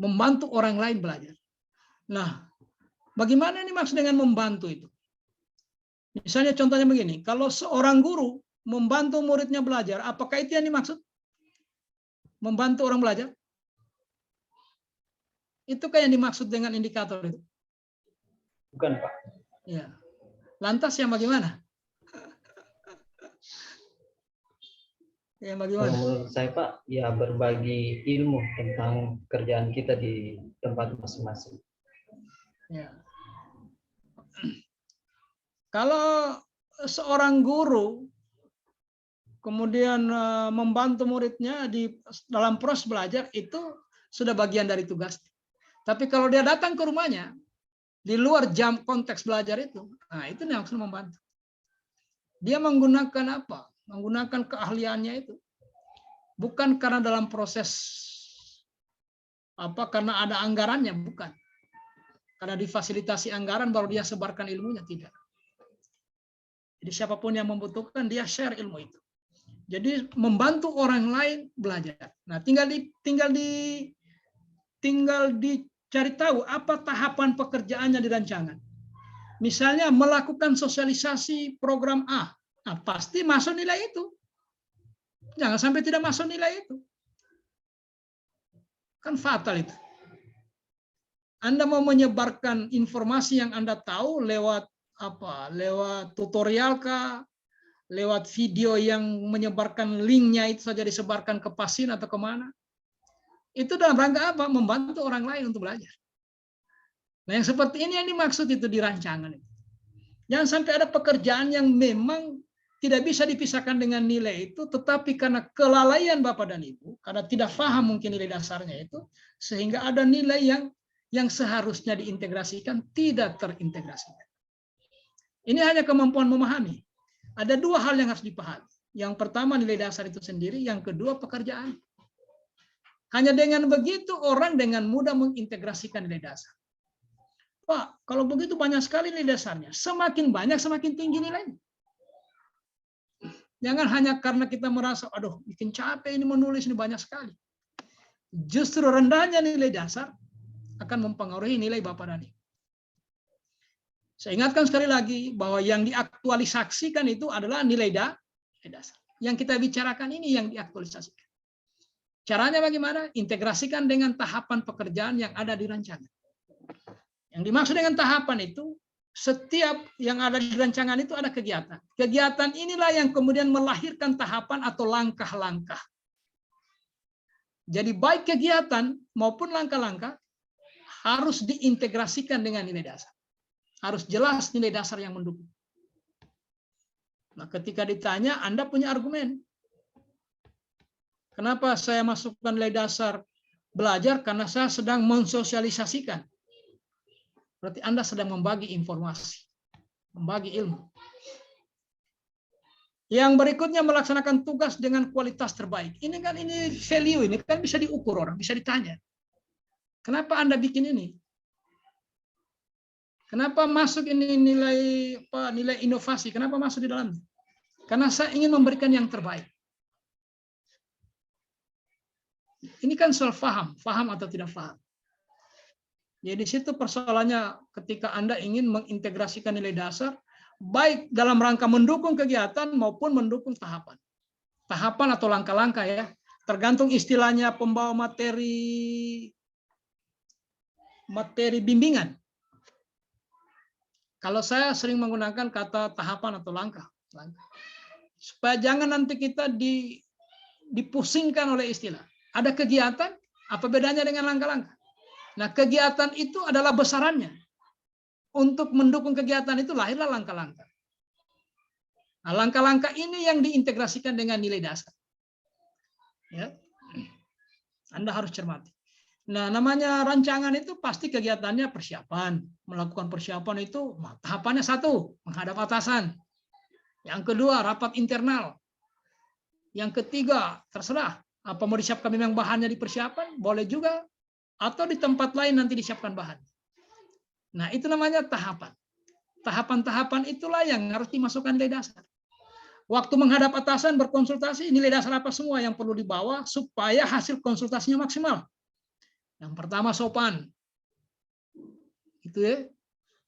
Membantu orang lain belajar. Nah, bagaimana ini maksud dengan membantu itu? Misalnya contohnya begini, kalau seorang guru membantu muridnya belajar, apakah itu yang dimaksud? Membantu orang belajar? Itu kayak yang dimaksud dengan indikator itu? Bukan, Pak. Ya. Lantas yang bagaimana? Yang bagaimana? Kalau menurut saya, Pak, ya berbagi ilmu tentang kerjaan kita di tempat masing-masing. Ya. Kalau seorang guru kemudian membantu muridnya dalam proses belajar, itu sudah bagian dari tugas. Tapi kalau dia datang ke rumahnya di luar jam konteks belajar itu, nah itu yang harus membantu. Dia menggunakan apa? Menggunakan keahliannya itu. Bukan karena dalam proses karena ada anggarannya, bukan. Karena difasilitasi anggaran baru dia sebarkan ilmunya, tidak. Jadi siapapun yang membutuhkan dia share ilmu itu. Jadi membantu orang lain belajar. Nah, tinggal dicari tahu apa tahapan pekerjaannya di rancangan. Misalnya melakukan sosialisasi program A Nah, pasti masuk nilai itu. Jangan sampai tidak masuk nilai itu. Kan fatal itu. Anda mau menyebarkan informasi yang Anda tahu lewat apa? Lewat tutorial kah? Lewat video yang menyebarkan linknya itu saja disebarkan ke pasien atau kemana? Itu dalam rangka apa? Membantu orang lain untuk belajar. Nah, yang seperti ini yang dimaksud itu di rancangan. Jangan sampai ada pekerjaan yang memang tidak bisa dipisahkan dengan nilai itu, tetapi karena kelalaian Bapak dan Ibu, karena tidak paham mungkin nilai dasarnya itu, sehingga ada nilai yang seharusnya diintegrasikan tidak terintegrasikan. Ini hanya kemampuan memahami. Ada dua hal yang harus dipahami. Yang pertama nilai dasar itu sendiri, yang kedua pekerjaan. Hanya dengan begitu orang dengan mudah mengintegrasikan nilai dasar. Pak, kalau begitu banyak sekali nilai dasarnya. Semakin banyak, semakin tinggi nilainya. Jangan hanya karena kita merasa, aduh, bikin capek ini menulis ini banyak sekali. Justru rendahnya nilai dasar akan mempengaruhi nilai Bapak dan Ibu. Saya ingatkan sekali lagi bahwa yang diaktualisasikan itu adalah nilai dasar. Yang kita bicarakan ini yang diaktualisasikan. Caranya bagaimana? Integrasikan dengan tahapan pekerjaan yang ada di rancangan. Yang dimaksud dengan tahapan itu, setiap yang ada di rancangan itu ada kegiatan. Kegiatan inilah yang kemudian melahirkan tahapan atau langkah-langkah. Jadi baik kegiatan maupun langkah-langkah harus diintegrasikan dengan nilai dasar. Harus jelas nilai dasar yang mendukung. Nah, ketika ditanya, Anda punya argumen. Kenapa saya masukkan nilai dasar belajar? Karena saya sedang mensosialisasikan. Berarti Anda sedang membagi informasi, membagi ilmu. Yang berikutnya melaksanakan tugas dengan kualitas terbaik. Ini kan ini value, ini kan bisa diukur orang, bisa ditanya. Kenapa Anda bikin ini? Kenapa masuk ini nilai inovasi? Kenapa masuk di dalamnya? Karena saya ingin memberikan yang terbaik. Ini kan soal paham atau tidak paham. Jadi di situ persoalannya ketika Anda ingin mengintegrasikan nilai dasar, baik dalam rangka mendukung kegiatan maupun mendukung tahapan. Tahapan atau langkah-langkah ya, tergantung istilahnya pembawa materi bimbingan. Kalau saya sering menggunakan kata tahapan atau langkah. Supaya jangan nanti kita dipusingkan oleh istilah. Ada kegiatan, apa bedanya dengan langkah-langkah? Nah, kegiatan itu adalah besarannya. Untuk mendukung kegiatan itu lahirlah langkah-langkah. Nah, langkah-langkah ini yang diintegrasikan dengan nilai dasar. Ya. Anda harus cermati. Nah, namanya rancangan itu pasti kegiatannya persiapan. Melakukan persiapan itu tahapannya satu, menghadap atasan. Yang kedua, rapat internal. Yang ketiga, terserah. Apa mau disiapkan memang bahannya di persiapan? Boleh juga. Atau di tempat lain nanti disiapkan bahan. Nah, itu namanya tahapan. Tahapan-tahapan itulah yang harus dimasukkan nilai dasar. Waktu menghadap atasan berkonsultasi, nilai dasar apa semua yang perlu dibawa supaya hasil konsultasinya maksimal. Yang pertama sopan. Itu ya.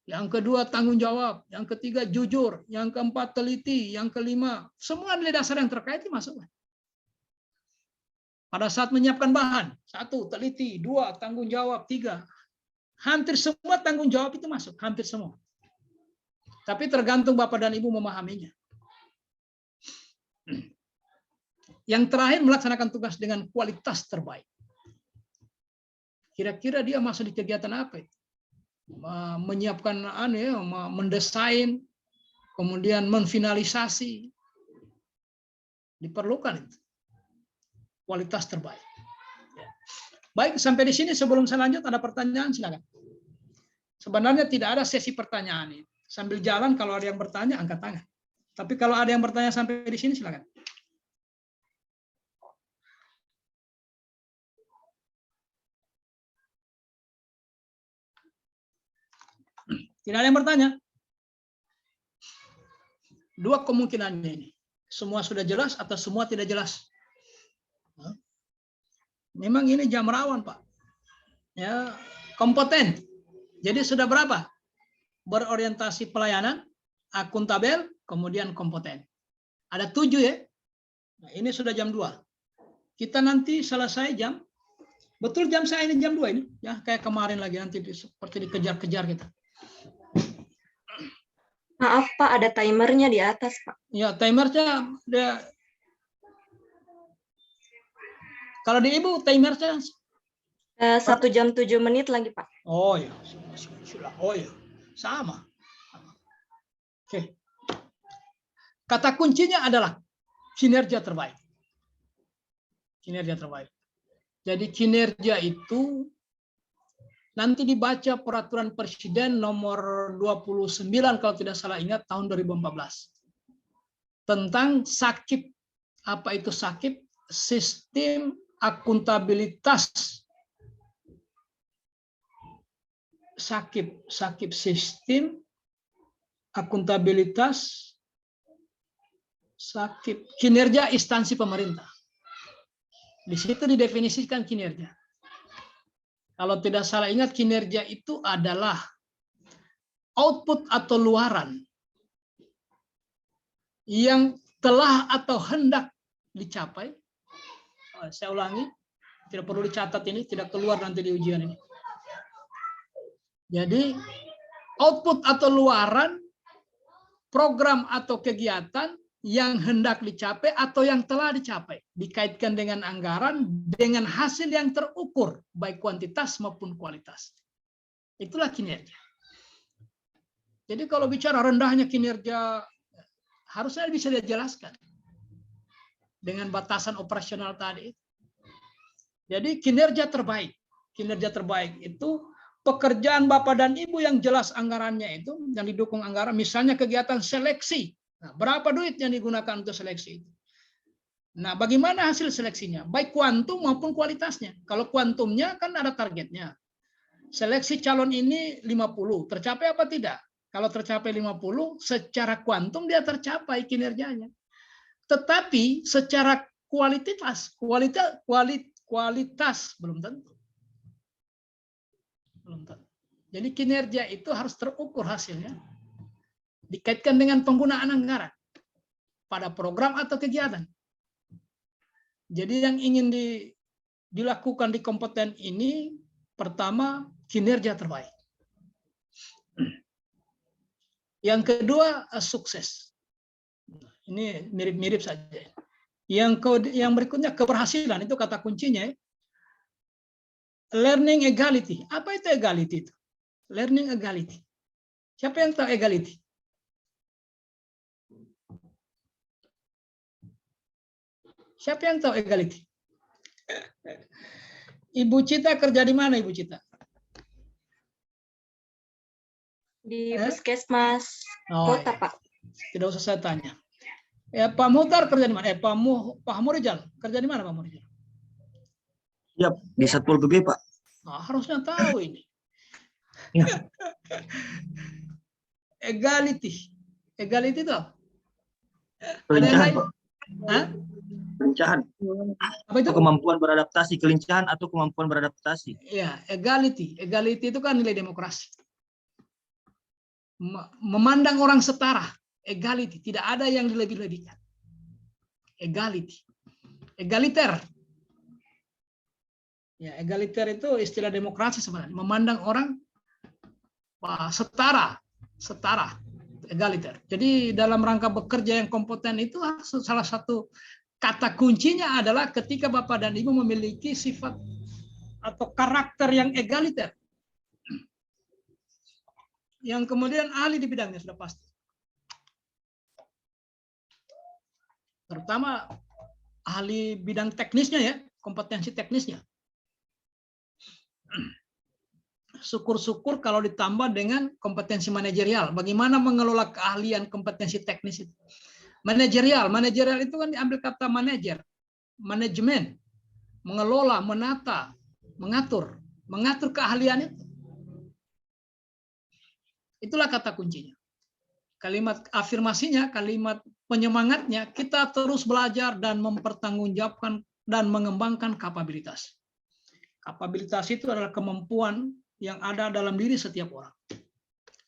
Yang kedua tanggung jawab, yang ketiga jujur, yang keempat teliti, yang kelima semua nilai dasar yang terkait dimasukkan. Pada saat menyiapkan bahan, 1 teliti, 2 tanggung jawab, 3 hampir semua tanggung jawab itu masuk, hampir semua. Tapi tergantung Bapak dan Ibu memahaminya. Yang terakhir melaksanakan tugas dengan kualitas terbaik. Kira-kira dia masuk di kegiatan apa itu? Menyiapkan mendesain, kemudian menfinalisasi. Diperlukan itu. Kualitas terbaik. Baik, sampai di sini sebelum saya lanjut ada pertanyaan silakan. Sebenarnya tidak ada sesi pertanyaan ini. Sambil jalan kalau ada yang bertanya angkat tangan. Tapi kalau ada yang bertanya sampai di sini silakan. Tidak ada yang bertanya? Dua kemungkinannya ini. Semua sudah jelas atau semua tidak jelas? Memang ini jam rawan, Pak. Ya, kompeten. Jadi sudah berapa? Berorientasi pelayanan, akuntabel, kemudian kompeten. Ada 7 ya. Nah, ini sudah jam 2. Kita nanti selesai jam, betul jam saya ini jam 2 ini. Ya, kayak kemarin lagi nanti seperti dikejar-kejar kita. Maaf Pak, ada timernya di atas Pak. Ya, timernya kalau di Ibu timernya 1 jam 7 menit lagi Pak. oh ya, sudah. Oh ya, sama. Oke. Kata kuncinya adalah kinerja terbaik. Kinerja terbaik. Jadi kinerja itu nanti dibaca peraturan Presiden nomor 29 kalau tidak salah ingat tahun 2014 tentang SAKIP. Apa itu SAKIP? Sistem akuntabilitas. SAKIP sistem akuntabilitas SAKIP kinerja instansi pemerintah. Di situ didefinisikan kinerja. Kalau tidak salah ingat, kinerja itu adalah output atau luaran yang telah atau hendak dicapai. Saya ulangi, tidak perlu dicatat ini, tidak keluar nanti di ujian ini. Jadi, output atau luaran program atau kegiatan yang hendak dicapai atau yang telah dicapai, dikaitkan dengan anggaran, dengan hasil yang terukur, baik kuantitas maupun kualitas. Itulah kinerja. Jadi kalau bicara rendahnya kinerja, harusnya bisa dijelaskan dengan batasan operasional tadi. Jadi kinerja terbaik itu pekerjaan Bapak dan Ibu yang jelas anggarannya itu, yang didukung anggaran, misalnya kegiatan seleksi. Nah, berapa duit yang digunakan untuk seleksi itu? Nah, bagaimana hasil seleksinya? Baik kuantum maupun kualitasnya. Kalau kuantumnya kan ada targetnya. Seleksi calon ini 50, tercapai apa tidak? Kalau tercapai 50, secara kuantum dia tercapai kinerjanya. Tetapi secara kualitas belum tentu. Jadi kinerja itu harus terukur hasilnya. Dikaitkan dengan penggunaan anggaran pada program atau kegiatan. Jadi yang ingin dilakukan di kompeten ini, pertama kinerja terbaik. Yang kedua sukses. Ini mirip-mirip saja. Yang berikutnya keberhasilan, itu kata kuncinya. Learning equality. Apa itu equality itu? Learning equality. Siapa yang tahu equality? Siapa yang tahu equality? Ibu Cita kerja di mana, Ibu Cita? Di Puskesmas Kota, Ya. Pak. Tidak usah saya tanya. Ya, Pak Muhtar kerja di mana? Pak Murijal kerja di mana, Pak Murijal? Siap, di Satpol PP, Pak. Nah, harusnya tahu ini. Ya. Equality. Equality itu apa? Ada yang Kelincahan, lain? Pak. Hah? Kelincahan. Apa itu? Kemampuan beradaptasi, kelincahan atau kemampuan beradaptasi. Ya, equality. Equality itu kan nilai demokrasi. Memandang orang setara. Equality. Tidak ada yang dilebih-lebihkan. Equality. Egaliter. Ya, egaliter itu istilah demokrasi sebenarnya. Memandang orang setara. Setara. Egaliter. Jadi dalam rangka bekerja yang kompeten itu salah satu kata kuncinya adalah ketika Bapak dan Ibu memiliki sifat atau karakter yang egaliter. Yang kemudian ahli di bidangnya sudah pasti. Terutama ahli bidang teknisnya ya, kompetensi teknisnya. Syukur-syukur kalau ditambah dengan kompetensi manajerial. Bagaimana mengelola keahlian kompetensi teknis itu. Manajerial itu kan diambil kata manajer, manajemen, mengelola, menata, mengatur keahlian itu. Itulah kata kuncinya. Kalimat afirmasinya, kalimat penyemangatnya, kita terus belajar dan mempertanggungjawabkan dan mengembangkan kapabilitas. Kapabilitas itu adalah kemampuan yang ada dalam diri setiap orang.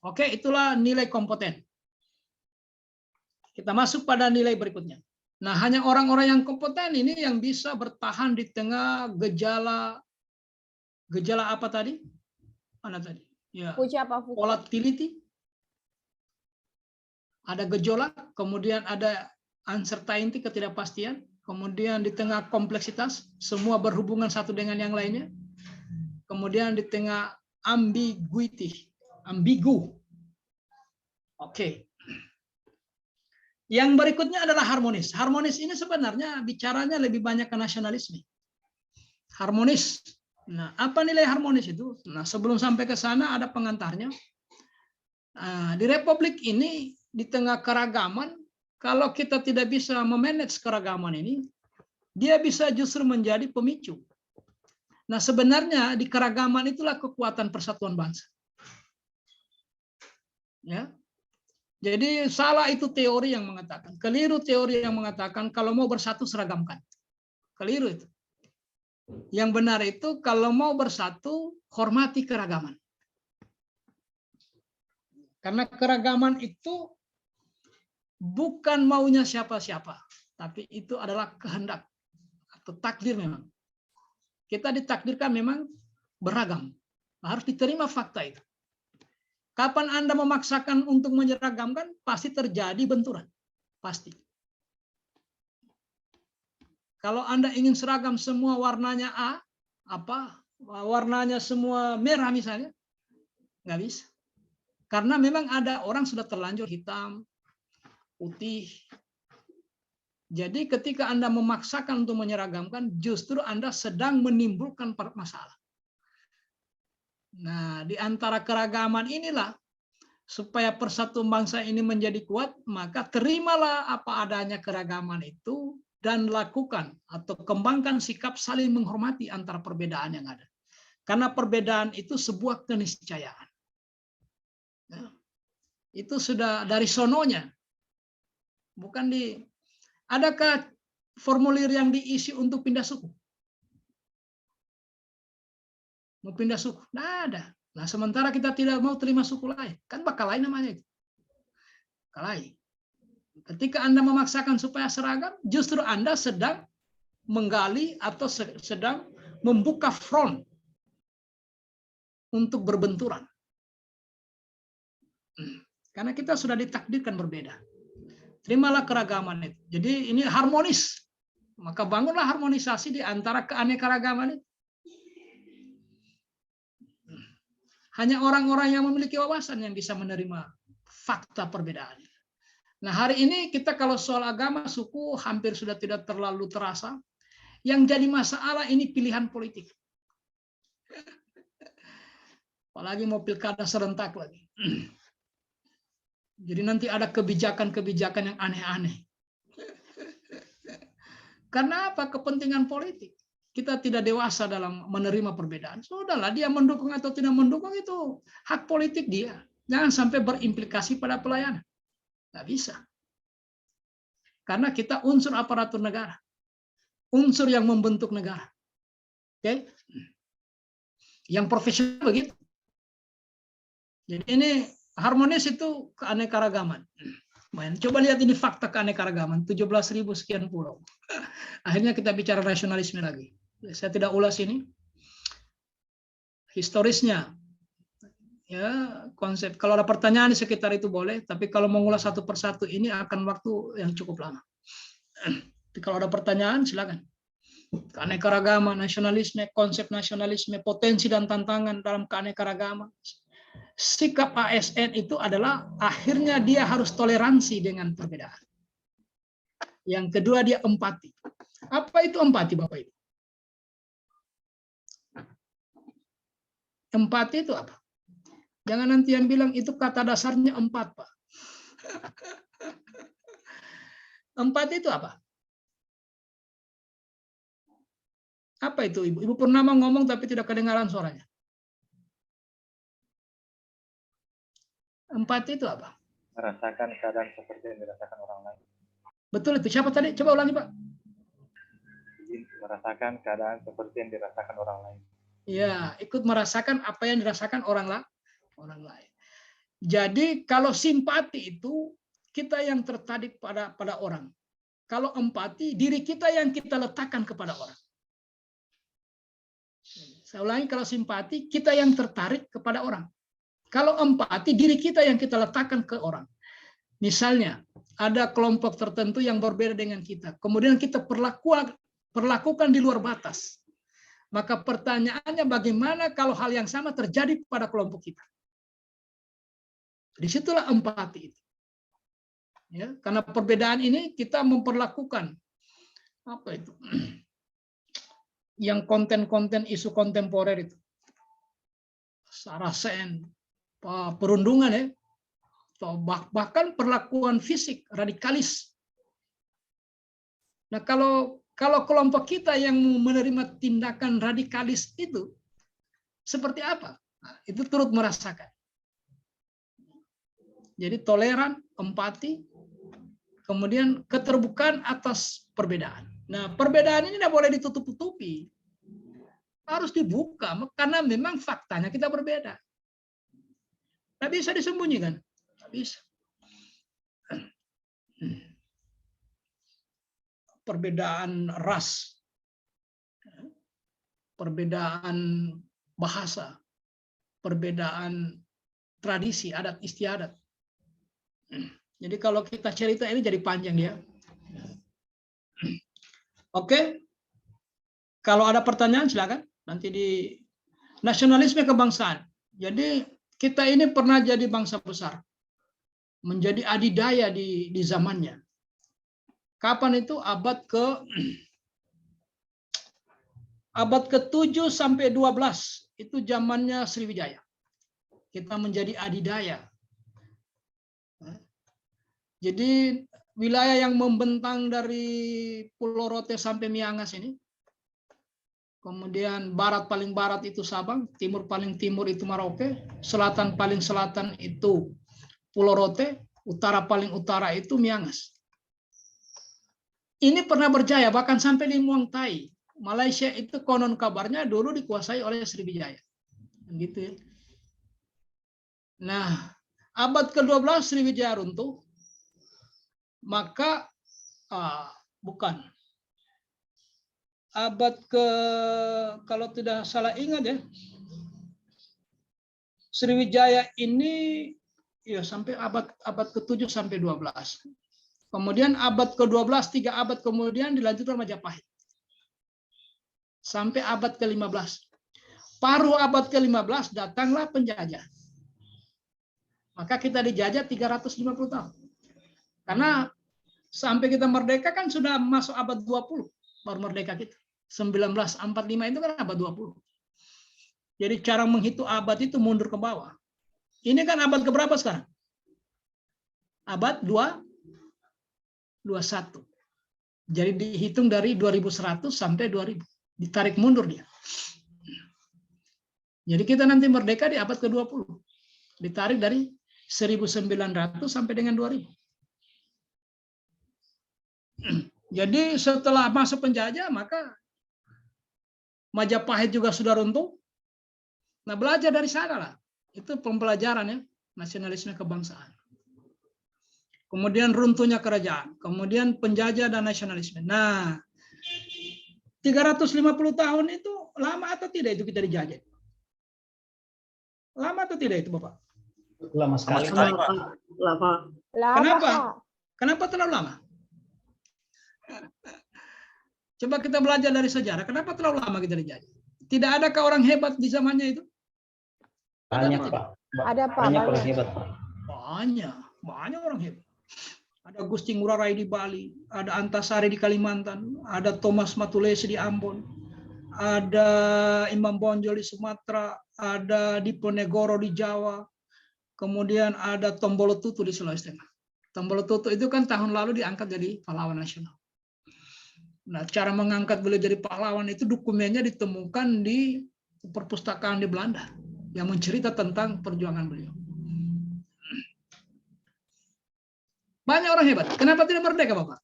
Oke, itulah nilai kompeten. Kita masuk pada nilai berikutnya. Nah, hanya orang-orang yang kompeten ini yang bisa bertahan di tengah gejala apa tadi? Mana tadi? Ya, Fuji apa Fuji? volatility. Ada gejolak, kemudian ada uncertainty, ketidakpastian, kemudian di tengah kompleksitas, semua berhubungan satu dengan yang lainnya. Kemudian di tengah ambiguity, ambigu. Oke. Yang berikutnya adalah harmonis. Harmonis ini sebenarnya bicaranya lebih banyak ke nasionalisme. Harmonis. Nah, apa nilai harmonis itu? Nah, sebelum sampai ke sana ada pengantarnya. Nah, di Republik ini, di tengah keragaman, kalau kita tidak bisa memanage keragaman ini, dia bisa justru menjadi pemicu. Nah, sebenarnya di keragaman itulah kekuatan persatuan bangsa. Ya. Jadi salah itu teori yang mengatakan, keliru teori yang mengatakan kalau mau bersatu seragamkan. Keliru itu. Yang benar itu kalau mau bersatu hormati keragaman. Karena keragaman itu bukan maunya siapa-siapa, tapi itu adalah kehendak atau takdir memang. Kita ditakdirkan memang beragam. Harus diterima fakta itu. Kapan Anda memaksakan untuk menyeragamkan, pasti terjadi benturan. Pasti. Kalau Anda ingin seragam semua warnanya warnanya semua merah misalnya, nggak bisa. Karena memang ada orang sudah terlanjur hitam, putih. Jadi ketika Anda memaksakan untuk menyeragamkan, justru Anda sedang menimbulkan masalah. Nah, di antara keragaman inilah, supaya persatuan bangsa ini menjadi kuat, maka terimalah apa adanya keragaman itu, dan lakukan atau kembangkan sikap saling menghormati antara perbedaan yang ada. Karena perbedaan itu sebuah keniscayaan. Ya. Itu sudah dari sononya. Bukan di... Adakah formulir yang diisi untuk pindah suku? Mau pindah suku? Nggak ada. Nah, sementara kita tidak mau terima suku lain. Kan bakal lain namanya itu. Bakal lain. Ketika Anda memaksakan supaya seragam, justru Anda sedang menggali atau sedang membuka front untuk berbenturan. Karena kita sudah ditakdirkan berbeda. Terimalah keragaman itu. Jadi ini harmonis. Maka bangunlah harmonisasi di antara keanekaragaman itu. Hanya orang-orang yang memiliki wawasan yang bisa menerima fakta perbedaan. Nah, hari ini kita kalau soal agama, suku hampir sudah tidak terlalu terasa. Yang jadi masalah ini pilihan politik. Apalagi mau pilkada serentak lagi. Jadi nanti ada kebijakan-kebijakan yang aneh-aneh. Karena apa? Kepentingan politik. Kita tidak dewasa dalam menerima perbedaan. Sudahlah, dia mendukung atau tidak mendukung itu hak politik dia. Jangan sampai berimplikasi pada pelayanan. Nggak bisa. Karena kita unsur aparatur negara. Unsur yang membentuk negara. Oke? Yang profesional begitu. Jadi ini harmonis itu keanekaragaman. Coba lihat ini fakta keanekaragaman. 17.000 sekian pulau. Akhirnya kita bicara nasionalisme lagi. Saya tidak ulas ini. Historisnya. Ya, konsep. Kalau ada pertanyaan di sekitar itu boleh, tapi kalau mengulas satu persatu ini akan waktu yang cukup lama. Tapi kalau ada pertanyaan silakan. Keanekaragaman, nasionalisme, konsep nasionalisme, potensi dan tantangan dalam keanekaragaman. Sikap ASN itu adalah akhirnya dia harus toleransi dengan perbedaan. Yang kedua dia empati. Apa itu empati, Bapak Ibu? Empati itu apa? Jangan nanti yang bilang itu kata dasarnya 4, Pak. Empati itu apa? Apa itu, Ibu? Ibu Purnama ngomong tapi tidak kedengaran suaranya. Empati itu apa? Merasakan keadaan seperti yang dirasakan orang lain. Betul itu. Siapa tadi? Coba ulangi, Pak. Merasakan keadaan seperti yang dirasakan orang lain. Ya, ikut merasakan apa yang dirasakan orang lain. Jadi kalau simpati itu kita yang tertarik pada orang. Kalau empati, diri kita yang kita letakkan kepada orang. Saya ulangi, kalau simpati, kita yang tertarik kepada orang. Kalau empati, diri kita yang kita letakkan ke orang. Misalnya, ada kelompok tertentu yang berbeda dengan kita. Kemudian kita perlakukan di luar batas. Maka pertanyaannya bagaimana kalau hal yang sama terjadi pada kelompok kita? Disitulah empati itu. Ya, karena perbedaan ini kita memperlakukan apa itu? Yang konten-konten isu kontemporer itu. Sarasen, perundungan ya. Bahkan perlakuan fisik radikalis. Nah, kalau kelompok kita yang menerima tindakan radikalis itu seperti apa? Nah, itu turut merasakan. Jadi toleran, empati, kemudian keterbukaan atas perbedaan. Nah, perbedaan ini tidak boleh ditutup-tutupi. Harus dibuka, karena memang faktanya kita berbeda. Tidak bisa disembunyikan. Tidak bisa. Perbedaan ras, perbedaan bahasa, perbedaan tradisi, adat istiadat. Jadi kalau kita cerita ini jadi panjang ya. Oke, kalau ada pertanyaan silakan. Nanti di nasionalisme kebangsaan. Jadi kita ini pernah jadi bangsa besar, menjadi adidaya di zamannya. Kapan itu? Abad ke-7 sampai 12 itu zamannya Sriwijaya. Kita menjadi adidaya. Jadi wilayah yang membentang dari Pulau Rote sampai Miangas ini, kemudian barat paling barat itu Sabang, timur paling timur itu Merauke, selatan paling selatan itu Pulau Rote, utara paling utara itu Miangas. Ini pernah berjaya bahkan sampai di Muang Thai. Malaysia itu konon kabarnya dulu dikuasai oleh Sriwijaya. Gitu ya. Nah, abad ke-12 Sriwijaya runtuh. Maka bukan. Abad kalau tidak salah ingat ya, Sriwijaya ini ya sampai abad ke-7 sampai 12. Kemudian abad ke-12, 3 abad kemudian dilanjutkan Majapahit. Sampai abad ke-15. Paruh abad ke-15 datanglah penjajah. Maka kita dijajah 350 tahun. Karena sampai kita merdeka kan sudah masuk abad 20. Baru merdeka kita. 1945 itu kan abad 20. Jadi cara menghitung abad itu mundur ke bawah. Ini kan abad keberapa sekarang? Abad 21. Jadi dihitung dari 2100 sampai 2000. Ditarik mundur dia. Jadi kita nanti merdeka di abad ke-20. Ditarik dari 1900 sampai dengan 2000. Jadi setelah masuk penjajah, maka Majapahit juga sudah runtuh. Nah, belajar dari sana lah. Itu pembelajaran ya, nasionalisme kebangsaan. Kemudian runtuhnya kerajaan, kemudian penjajah dan nasionalisme. Nah, 350 tahun itu lama atau tidak itu kita dijajah? Lama atau tidak itu, Bapak? Lama sekali. Lama. Kenapa? Pak. Kenapa terlalu lama? Coba kita belajar dari sejarah. Kenapa terlalu lama kita dijajah? Tidak adakah orang hebat di zamannya itu? Banyak, Ada, Pak. Ada, Pak, Banyak orang banyak. hebat, Pak. Banyak orang hebat. Ada Gusti Ngurah Rai di Bali, ada Antasari di Kalimantan, ada Thomas Matulesi di Ambon, ada Imam Bonjol di Sumatera, ada Diponegoro di Jawa, kemudian ada Tombolotutu di Sulawesi Tengah. Tombolotutu itu kan tahun lalu diangkat jadi pahlawan nasional. Nah, cara mengangkat beliau jadi pahlawan itu dokumennya ditemukan di perpustakaan di Belanda yang mencerita tentang perjuangan beliau. Banyak orang hebat. Kenapa tidak merdeka, Bapak?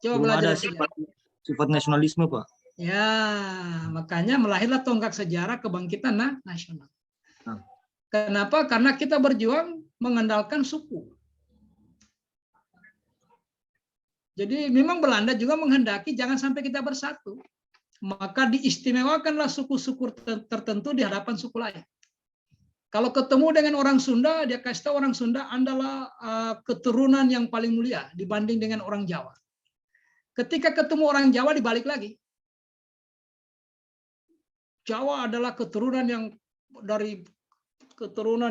Coba Belum belajar ada dari sejarah. sifat nasionalisme, Pak. Ya, makanya melahirlah tonggak sejarah kebangkitan nasional. Kenapa? Karena kita berjuang mengandalkan suku. Jadi memang Belanda juga menghendaki jangan sampai kita bersatu. Maka diistimewakanlah suku-suku tertentu di hadapan suku lain. Kalau ketemu dengan orang Sunda, dia kasih tahu orang Sunda adalah keturunan yang paling mulia dibanding dengan orang Jawa. Ketika ketemu orang Jawa dibalik lagi. Jawa adalah keturunan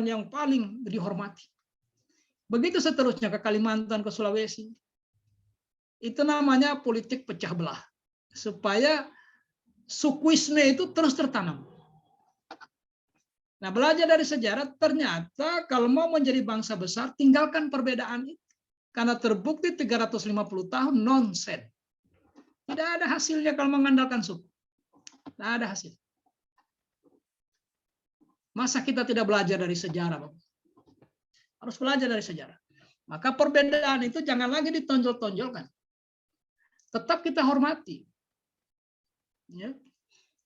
yang paling dihormati. Begitu seterusnya ke Kalimantan, ke Sulawesi. Itu namanya politik pecah belah. Supaya sukuisme itu terus tertanam. Nah, belajar dari sejarah, ternyata kalau mau menjadi bangsa besar, tinggalkan perbedaan itu. Karena terbukti 350 tahun nonsen. Tidak ada hasilnya kalau mengandalkan suku. Tidak ada hasil. Masa kita tidak belajar dari sejarah, Bapak? Harus belajar dari sejarah. Maka perbedaan itu jangan lagi ditonjol-tonjolkan. Tetap kita hormati. Ya.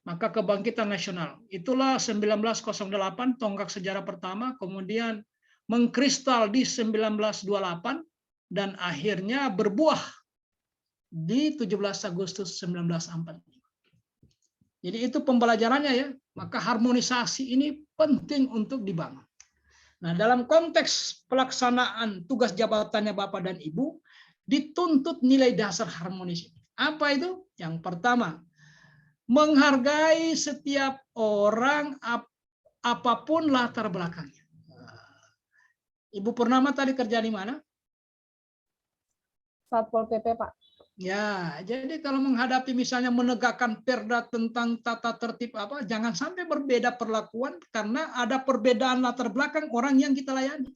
Maka kebangkitan nasional. Itulah 1908 tonggak sejarah pertama, kemudian mengkristal di 1928 dan akhirnya berbuah di 17 Agustus 1945. Jadi itu pembelajarannya ya. Maka harmonisasi ini penting untuk dibangun. Nah, dalam konteks pelaksanaan tugas jabatannya Bapak dan Ibu dituntut nilai dasar harmonis. Apa itu? Yang pertama, menghargai setiap orang apapun latar belakangnya. Ibu Purnama tadi kerja di mana? Satpol PP, Pak. Ya, jadi kalau menghadapi misalnya menegakkan perda tentang tata tertib apa, jangan sampai berbeda perlakuan karena ada perbedaan latar belakang orang yang kita layani.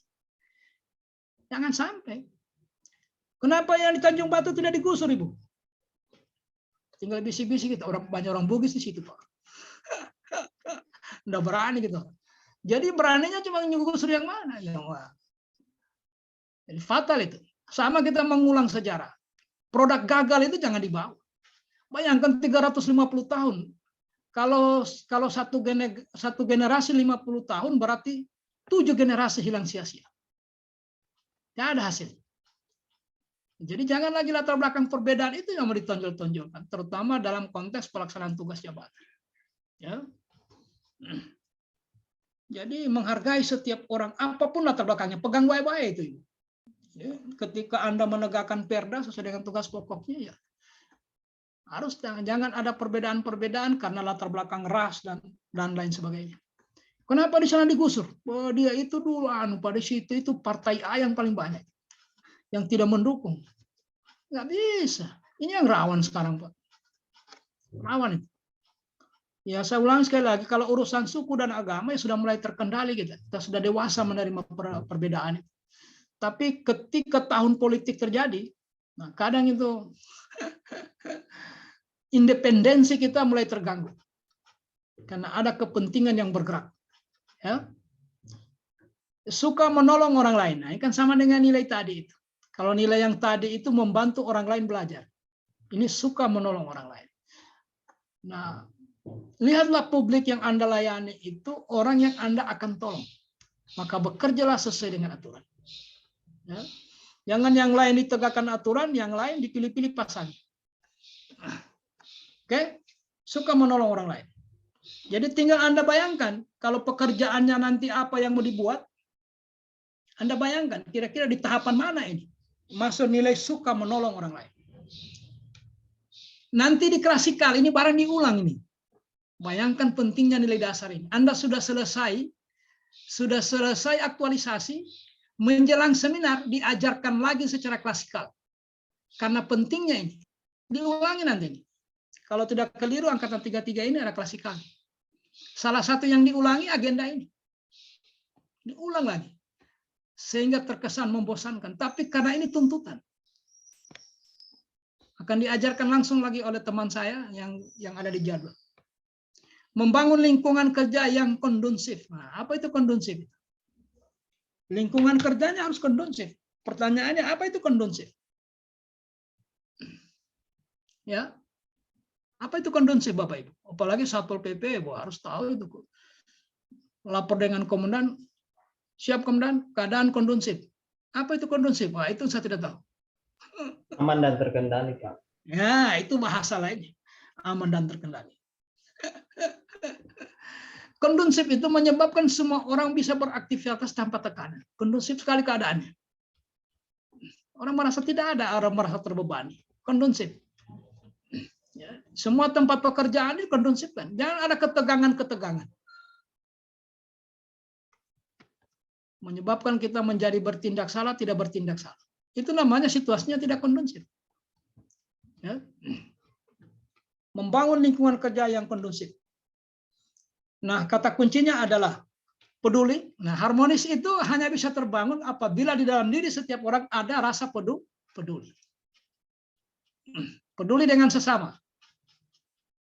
Jangan sampai. Kenapa yang di Tanjung Batu tidak digusur, Ibu? Tinggal bisik-bisik gitu, banyak orang Bugis di situ, Pak. Nggak berani gitu. Jadi beraninya cuma nyugusur yang mana? Yang wah. Jadi fatal itu. Sama kita mengulang sejarah. Produk gagal itu jangan dibawa. Bayangkan 350 tahun. Kalau satu generasi 50 tahun berarti 7 generasi hilang sia-sia. Tidak ada hasil. Jadi jangan lagi latar belakang perbedaan itu yang mau ditonjol-tonjolkan, terutama dalam konteks pelaksanaan tugas jabatan. Ya. Jadi menghargai setiap orang apapun latar belakangnya, pegang baik-baik itu. Ya. Ketika Anda menegakkan perda sesuai dengan tugas pokoknya, ya harus jangan ada perbedaan-perbedaan karena latar belakang ras dan lain sebagainya. Kenapa di sana digusur? Oh, dia itu dulu pada situ itu partai A yang paling banyak. Yang tidak mendukung. Nggak bisa. Ini yang rawan sekarang, Pak. Rawan itu. Ya, saya ulang sekali lagi, kalau urusan suku dan agama ya sudah mulai terkendali kita. Kita sudah dewasa menerima perbedaan itu. Tapi ketika tahun politik terjadi, nah kadang itu independensi kita mulai terganggu. Karena ada kepentingan yang bergerak. Ya. Suka menolong orang lain. Nah, ini kan sama dengan nilai tadi itu. Kalau nilai yang tadi itu membantu orang lain belajar. Ini suka menolong orang lain. Nah, lihatlah publik yang Anda layani itu orang yang Anda akan tolong. Maka bekerjalah sesuai dengan aturan. Ya. Jangan yang lain ditegakkan aturan, yang lain dipilih-pilih pasang. Oke? Suka menolong orang lain. Jadi tinggal Anda bayangkan, kalau pekerjaannya nanti apa yang mau dibuat, Anda bayangkan kira-kira di tahapan mana ini? Masuk nilai suka menolong orang lain. Nanti di klasikal ini barang diulang ini. Bayangkan pentingnya nilai dasar ini. Anda sudah selesai aktualisasi, menjelang seminar diajarkan lagi secara klasikal. Karena pentingnya ini. Diulangi nanti ini. Kalau tidak keliru angkatan 33 ini ada klasikal. Salah satu yang diulangi agenda ini. Diulang lagi. Sehingga terkesan membosankan. Tapi karena ini tuntutan. Akan diajarkan langsung lagi oleh teman saya yang ada di jadwal. Membangun lingkungan kerja yang kondusif. Nah, apa itu kondusif? Lingkungan kerjanya harus kondusif. Pertanyaannya, apa itu kondusif? Ya, apa itu kondusif, Bapak Ibu? Apalagi Satpol PP, harus tahu itu. Lapor dengan komandan, siap komandan, keadaan kondusif. Apa itu kondusif? Wah, itu saya tidak tahu. Aman dan terkendali, Pak. Ya, itu bahasa lainnya. Aman dan terkendali. Kondusif itu menyebabkan semua orang bisa beraktivitas tanpa tekanan. Kondusif sekali keadaannya. Orang merasa tidak ada, orang merasa terbebani. Kondusif. Ya, semua tempat pekerjaan ini kondusif kan. Jangan ada ketegangan-ketegangan. Menyebabkan kita menjadi bertindak salah, tidak bertindak salah. Itu namanya situasinya tidak kondusif. Ya. Membangun lingkungan kerja yang kondusif. Nah, kata kuncinya adalah peduli. Nah, harmonis itu hanya bisa terbangun apabila di dalam diri setiap orang ada rasa peduli. Peduli dengan sesama.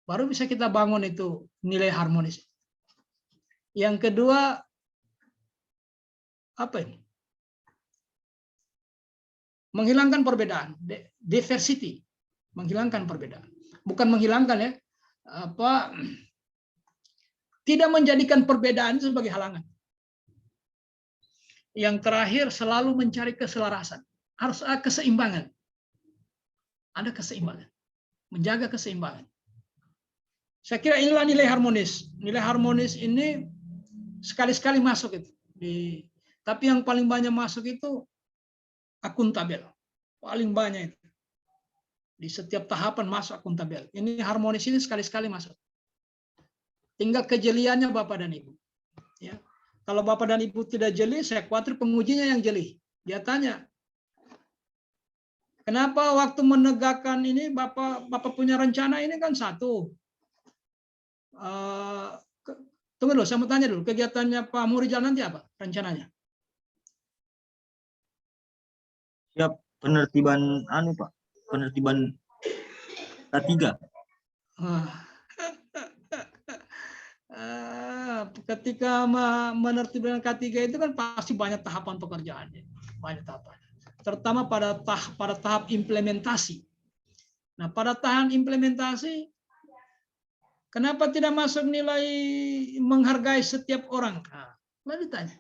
Baru bisa kita bangun itu nilai harmonis. Yang kedua, apa ini? Menghilangkan perbedaan, diversity, menghilangkan perbedaan. Bukan menghilangkan ya, tidak menjadikan perbedaan sebagai halangan. Yang terakhir, selalu mencari keselarasan. Harus ada keseimbangan. Ada keseimbangan. Menjaga keseimbangan. Saya kira inilah nilai harmonis. Nilai harmonis ini sekali-sekali masuk itu. Tapi yang paling banyak masuk itu akuntabel. Paling banyak itu. Di setiap tahapan masuk akuntabel. Ini harmonis ini sekali-sekali masuk. Tinggal kejeliannya Bapak dan Ibu. Ya. Kalau Bapak dan Ibu tidak jeli, saya khawatir pengujinya yang jeli. Dia tanya, kenapa waktu menegakkan ini Bapak punya rencana ini kan satu. Tunggu dulu, saya mau tanya dulu. Kegiatannya Pak Murijal nanti apa rencananya? Siap penertiban Pak, penertiban K3. Ketika menertibkan K3 itu kan pasti banyak tahapan pekerjaannya, banyak tahapan. Terutama pada tahap implementasi. Nah, pada tahap implementasi, kenapa tidak masuk nilai menghargai setiap orang? Nah, lalu ditanya.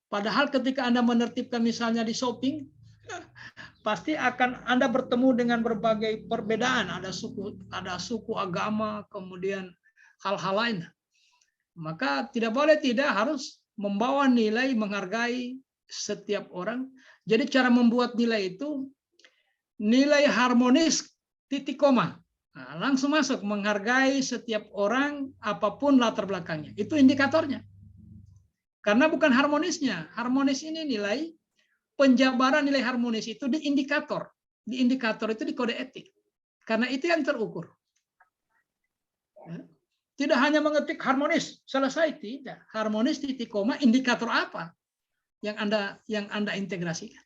Padahal ketika Anda menertibkan misalnya di shopping, pasti akan Anda bertemu dengan berbagai perbedaan. Ada suku, agama, kemudian hal-hal lain. Maka tidak boleh tidak harus membawa nilai menghargai setiap orang. Jadi cara membuat nilai itu nilai harmonis titik koma. Nah, langsung masuk menghargai setiap orang apapun latar belakangnya. Itu indikatornya. Karena bukan harmonisnya. Harmonis ini nilai penjabaran nilai harmonis itu di indikator. Di indikator itu di kode etik. Karena itu yang terukur. Ya. Tidak hanya mengetik harmonis, selesai tidak. Harmonis titik koma indikator apa yang Anda integrasikan.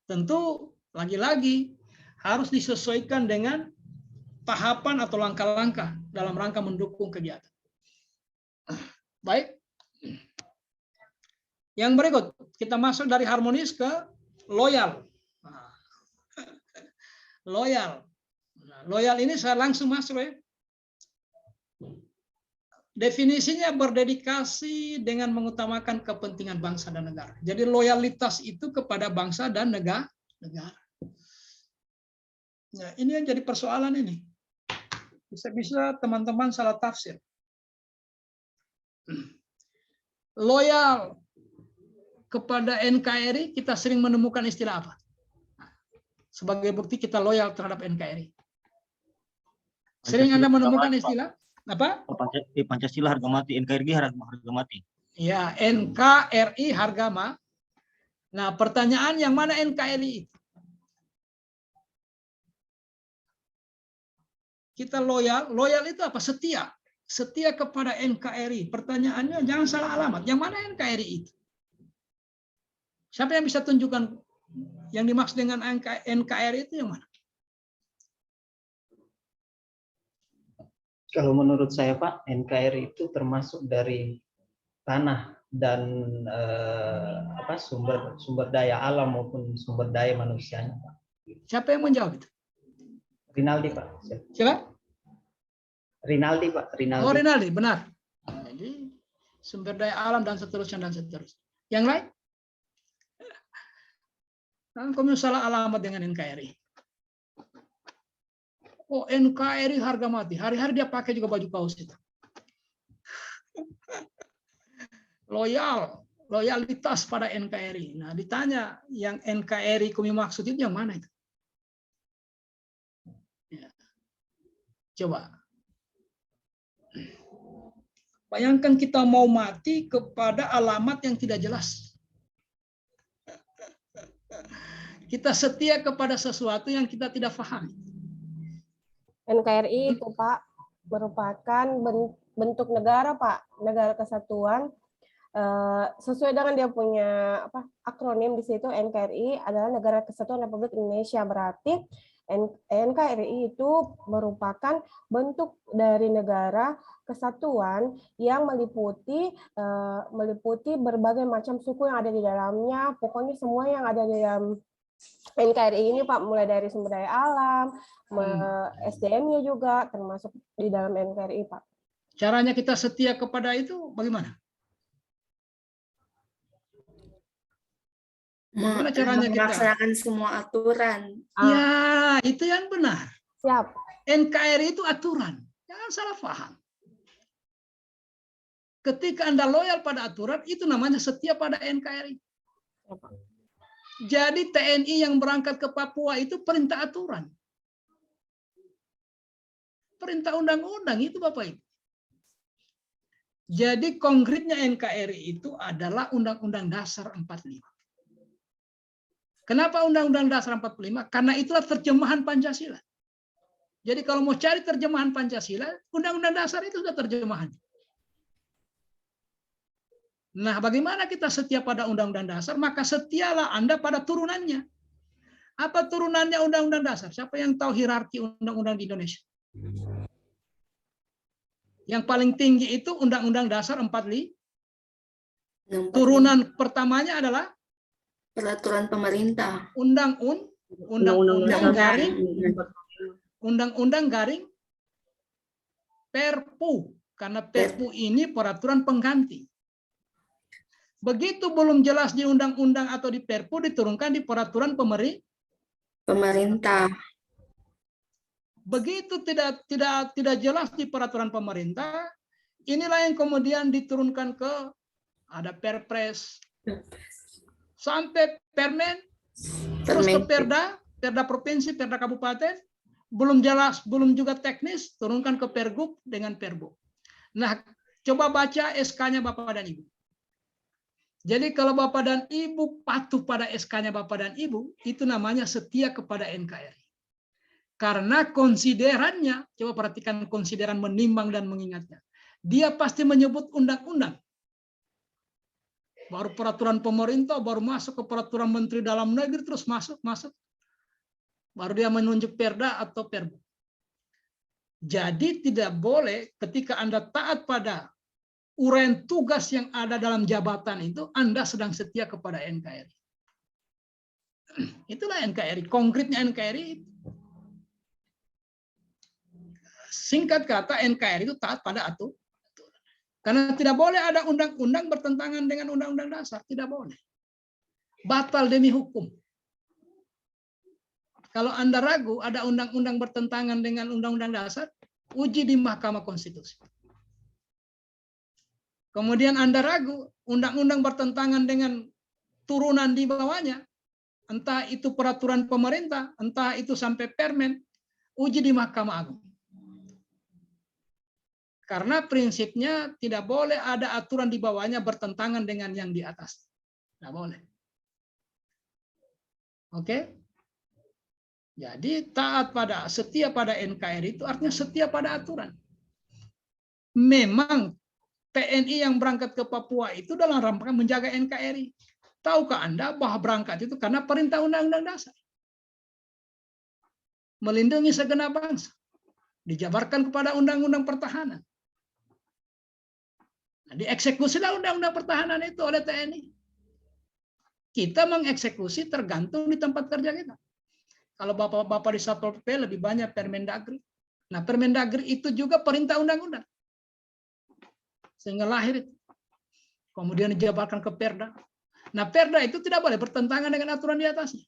Tentu lagi-lagi harus disesuaikan dengan tahapan atau langkah-langkah dalam rangka mendukung kegiatan. Baik. Yang berikut, kita masuk dari harmonis ke loyal. Loyal. Loyal ini saya langsung masuk ya. Definisinya berdedikasi dengan mengutamakan kepentingan bangsa dan negara. Jadi loyalitas itu kepada bangsa dan negara. Nah, ini yang jadi persoalan ini. Bisa-bisa teman-teman salah tafsir. Loyal kepada NKRI, kita sering menemukan istilah apa? Sebagai bukti kita loyal terhadap NKRI. Sering Anda menemukan istilah? Apa? Pancasila harga mati, NKRI harga mati. Ya, NKRI harga mati. Nah, pertanyaan yang mana NKRI itu? Kita loyal itu apa? Setia kepada NKRI. Pertanyaannya jangan salah alamat. Yang mana NKRI itu? Siapa yang bisa tunjukkan yang dimaksud dengan NKRI itu yang mana? Kalau menurut saya Pak, NKRI itu termasuk dari tanah dan sumber daya alam maupun sumber daya manusianya Pak. Siapa yang menjawab itu? Rinaldi Pak. Siapa? Rinaldi Pak. Rinaldi. Oh Rinaldi, benar. Jadi sumber daya alam dan seterusnya. Yang lain? Kamu salah alamat dengan NKRI. Oh, NKRI harga mati. Hari-hari dia pakai juga baju kaos itu. Loyalitas pada NKRI. Nah, ditanya yang NKRI kami maksud itu yang mana itu? Ya. Coba. Bayangkan kita mau mati kepada alamat yang tidak jelas. Kita setia kepada sesuatu yang kita tidak paham. NKRI itu Pak merupakan bentuk negara Pak, negara kesatuan. Sesuai dengan dia punya akronim di situ, NKRI adalah Negara Kesatuan Republik Indonesia. Berarti NKRI itu merupakan bentuk dari negara kesatuan yang meliputi berbagai macam suku yang ada di dalamnya. Pokoknya semua yang ada di dalam NKRI ini Pak, mulai dari sumber daya alam, SDM-nya juga termasuk di dalam NKRI Pak. Caranya kita setia kepada itu bagaimana? Bagaimana caranya kita melaksanakan semua aturan. Ya, itu yang benar. Siap. NKRI itu aturan. Jangan salah paham. Ketika Anda loyal pada aturan, itu namanya setia pada NKRI. Jadi TNI yang berangkat ke Papua itu perintah aturan. Perintah undang-undang itu Bapak Ibu. Jadi konkretnya NKRI itu adalah Undang-Undang Dasar 45. Kenapa Undang-Undang Dasar 45? Karena itulah terjemahan Pancasila. Jadi kalau mau cari terjemahan Pancasila, Undang-Undang Dasar itu sudah terjemahan. Nah, bagaimana kita setia pada Undang-Undang Dasar? Maka setialah Anda pada turunannya. Apa turunannya Undang-Undang Dasar? Siapa yang tahu hierarki Undang-Undang di Indonesia? Yang paling tinggi itu Undang-Undang Dasar 45. Turunan pertamanya adalah Peraturan pemerintah. Undang-undang garing Perpu, karena Perpu ini peraturan pengganti. Begitu belum jelas di undang-undang atau di Perpu, diturunkan di peraturan Pemerintah. Begitu tidak jelas di peraturan pemerintah, inilah yang kemudian diturunkan ke ada Perpres, sampai Permen, terus ke Perda provinsi, Perda kabupaten, belum jelas, belum juga teknis, turunkan ke Pergub dengan Perbu. Nah, coba baca SK-nya Bapak dan Ibu. Jadi kalau Bapak dan Ibu patuh pada SK-nya Bapak dan Ibu, itu namanya setia kepada NKRI. Karena konsiderannya, coba perhatikan konsideran menimbang dan mengingatnya. Dia pasti menyebut undang-undang. Baru peraturan pemerintah, baru masuk ke peraturan Menteri Dalam Negeri, terus masuk. Baru dia menunjuk Perda atau Perbu. Jadi tidak boleh ketika Anda taat pada uraian tugas yang ada dalam jabatan itu, Anda sedang setia kepada NKRI. Itulah NKRI, konkretnya NKRI. Singkat kata, NKRI itu taat pada aturan. Karena tidak boleh ada undang-undang bertentangan dengan undang-undang dasar. Tidak boleh. Batal demi hukum. Kalau Anda ragu ada undang-undang bertentangan dengan undang-undang dasar, uji di Mahkamah Konstitusi. Kemudian Anda ragu undang-undang bertentangan dengan turunan di bawahnya, entah itu peraturan pemerintah, entah itu sampai Permen, uji di Mahkamah Agung. Karena prinsipnya tidak boleh ada aturan di bawahnya bertentangan dengan yang di atas. Tidak boleh. Oke? Jadi setia pada NKRI itu artinya setia pada aturan. Memang TNI yang berangkat ke Papua itu dalam rangka menjaga NKRI. Tahukah Anda bahwa berangkat itu karena perintah Undang-Undang Dasar? Melindungi segenap bangsa. Dijabarkan kepada Undang-Undang Pertahanan. Dieksekusilah Undang-Undang Pertahanan itu oleh TNI. Kita mengeksekusi tergantung di tempat kerja kita. Kalau bapak-bapak di Satpol PP lebih banyak Permendagri. Nah, Permendagri itu juga perintah undang-undang. Sehingga lahir itu. Kemudian dijabarkan ke Perda. Nah, Perda itu tidak boleh bertentangan dengan aturan di atasnya.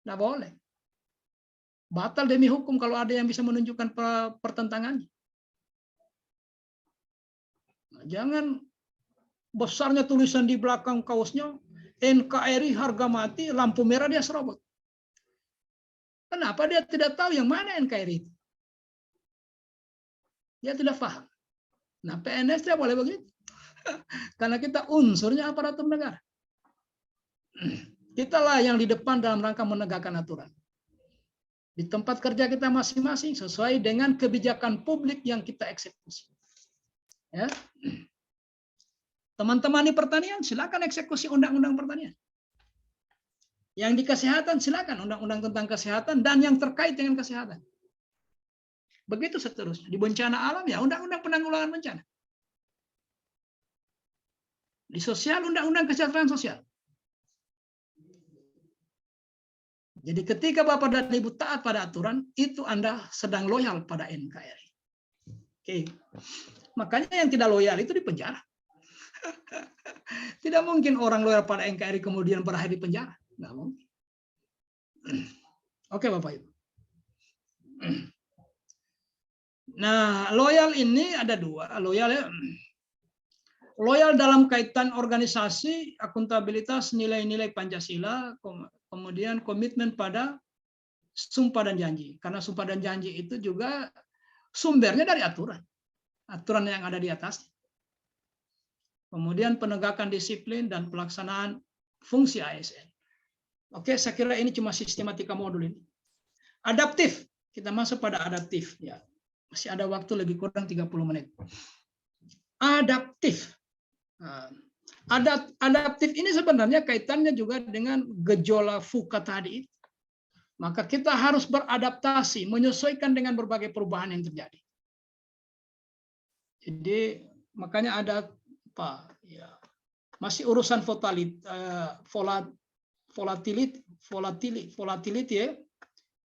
Nggak boleh. Batal demi hukum kalau ada yang bisa menunjukkan pertentangannya. Jangan besarnya tulisan di belakang kaosnya, NKRI harga mati, lampu merah dia serobot. Kenapa dia tidak tahu yang mana NKRI itu? Dia tidak paham. Nah, PNS tidak boleh begitu. Karena kita unsurnya aparatur negara. Kitalah yang di depan dalam rangka menegakkan aturan. Di tempat kerja kita masing-masing sesuai dengan kebijakan publik yang kita eksekusi. Ya. Teman-teman di pertanian silakan eksekusi undang-undang pertanian. Yang di kesehatan silakan undang-undang tentang kesehatan dan yang terkait dengan kesehatan. Begitu seterusnya. Di bencana alam ya undang-undang penanggulangan bencana. Di sosial undang-undang kesejahteraan sosial. Jadi ketika Bapak dan Ibu taat pada aturan, itu Anda sedang loyal pada NKRI. Oke. Makanya yang tidak loyal itu dipenjara. Tidak mungkin orang loyal pada NKRI kemudian berakhir di penjara. Nggak mungkin. Oke Bapak Ibu. Nah, loyal ini ada dua. Loyal ya. Loyal dalam kaitan organisasi, akuntabilitas, nilai-nilai Pancasila, kemudian komitmen pada sumpah dan janji. Karena sumpah dan janji itu juga sumbernya dari aturan. Aturan yang ada di atas. Kemudian penegakan disiplin dan pelaksanaan fungsi ASN. Oke, saya kira ini cuma sistematika modul ini. Adaptif. Kita masuk pada adaptif. Ya, masih ada waktu lebih kurang 30 menit. Adaptif. Nah, adaptif ini sebenarnya kaitannya juga dengan gejolak VUCA tadi. Maka kita harus beradaptasi, menyesuaikan dengan berbagai perubahan yang terjadi. Jadi makanya ada apa? Ya, masih urusan volatility ya,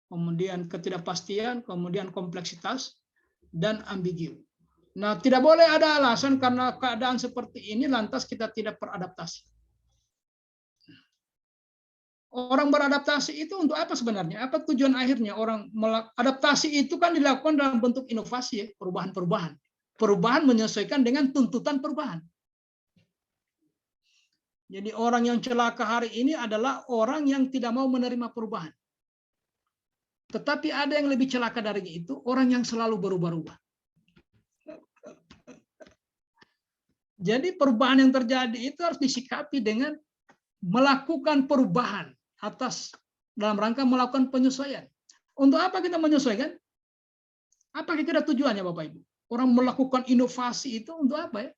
kemudian ketidakpastian, kemudian kompleksitas dan ambigu. Nah, tidak boleh ada alasan karena keadaan seperti ini lantas kita tidak beradaptasi. Orang beradaptasi itu untuk apa sebenarnya? Apa tujuan akhirnya? Orang adaptasi itu kan dilakukan dalam bentuk inovasi ya, perubahan-perubahan. Perubahan menyesuaikan dengan tuntutan perubahan. Jadi orang yang celaka hari ini adalah orang yang tidak mau menerima perubahan. Tetapi ada yang lebih celaka dari itu, orang yang selalu berubah-ubah. Jadi perubahan yang terjadi itu harus disikapi dengan melakukan perubahan atas dalam rangka melakukan penyesuaian. Untuk apa kita menyesuaikan? Apa kira tujuannya Bapak Ibu? Orang melakukan inovasi itu untuk apa ya?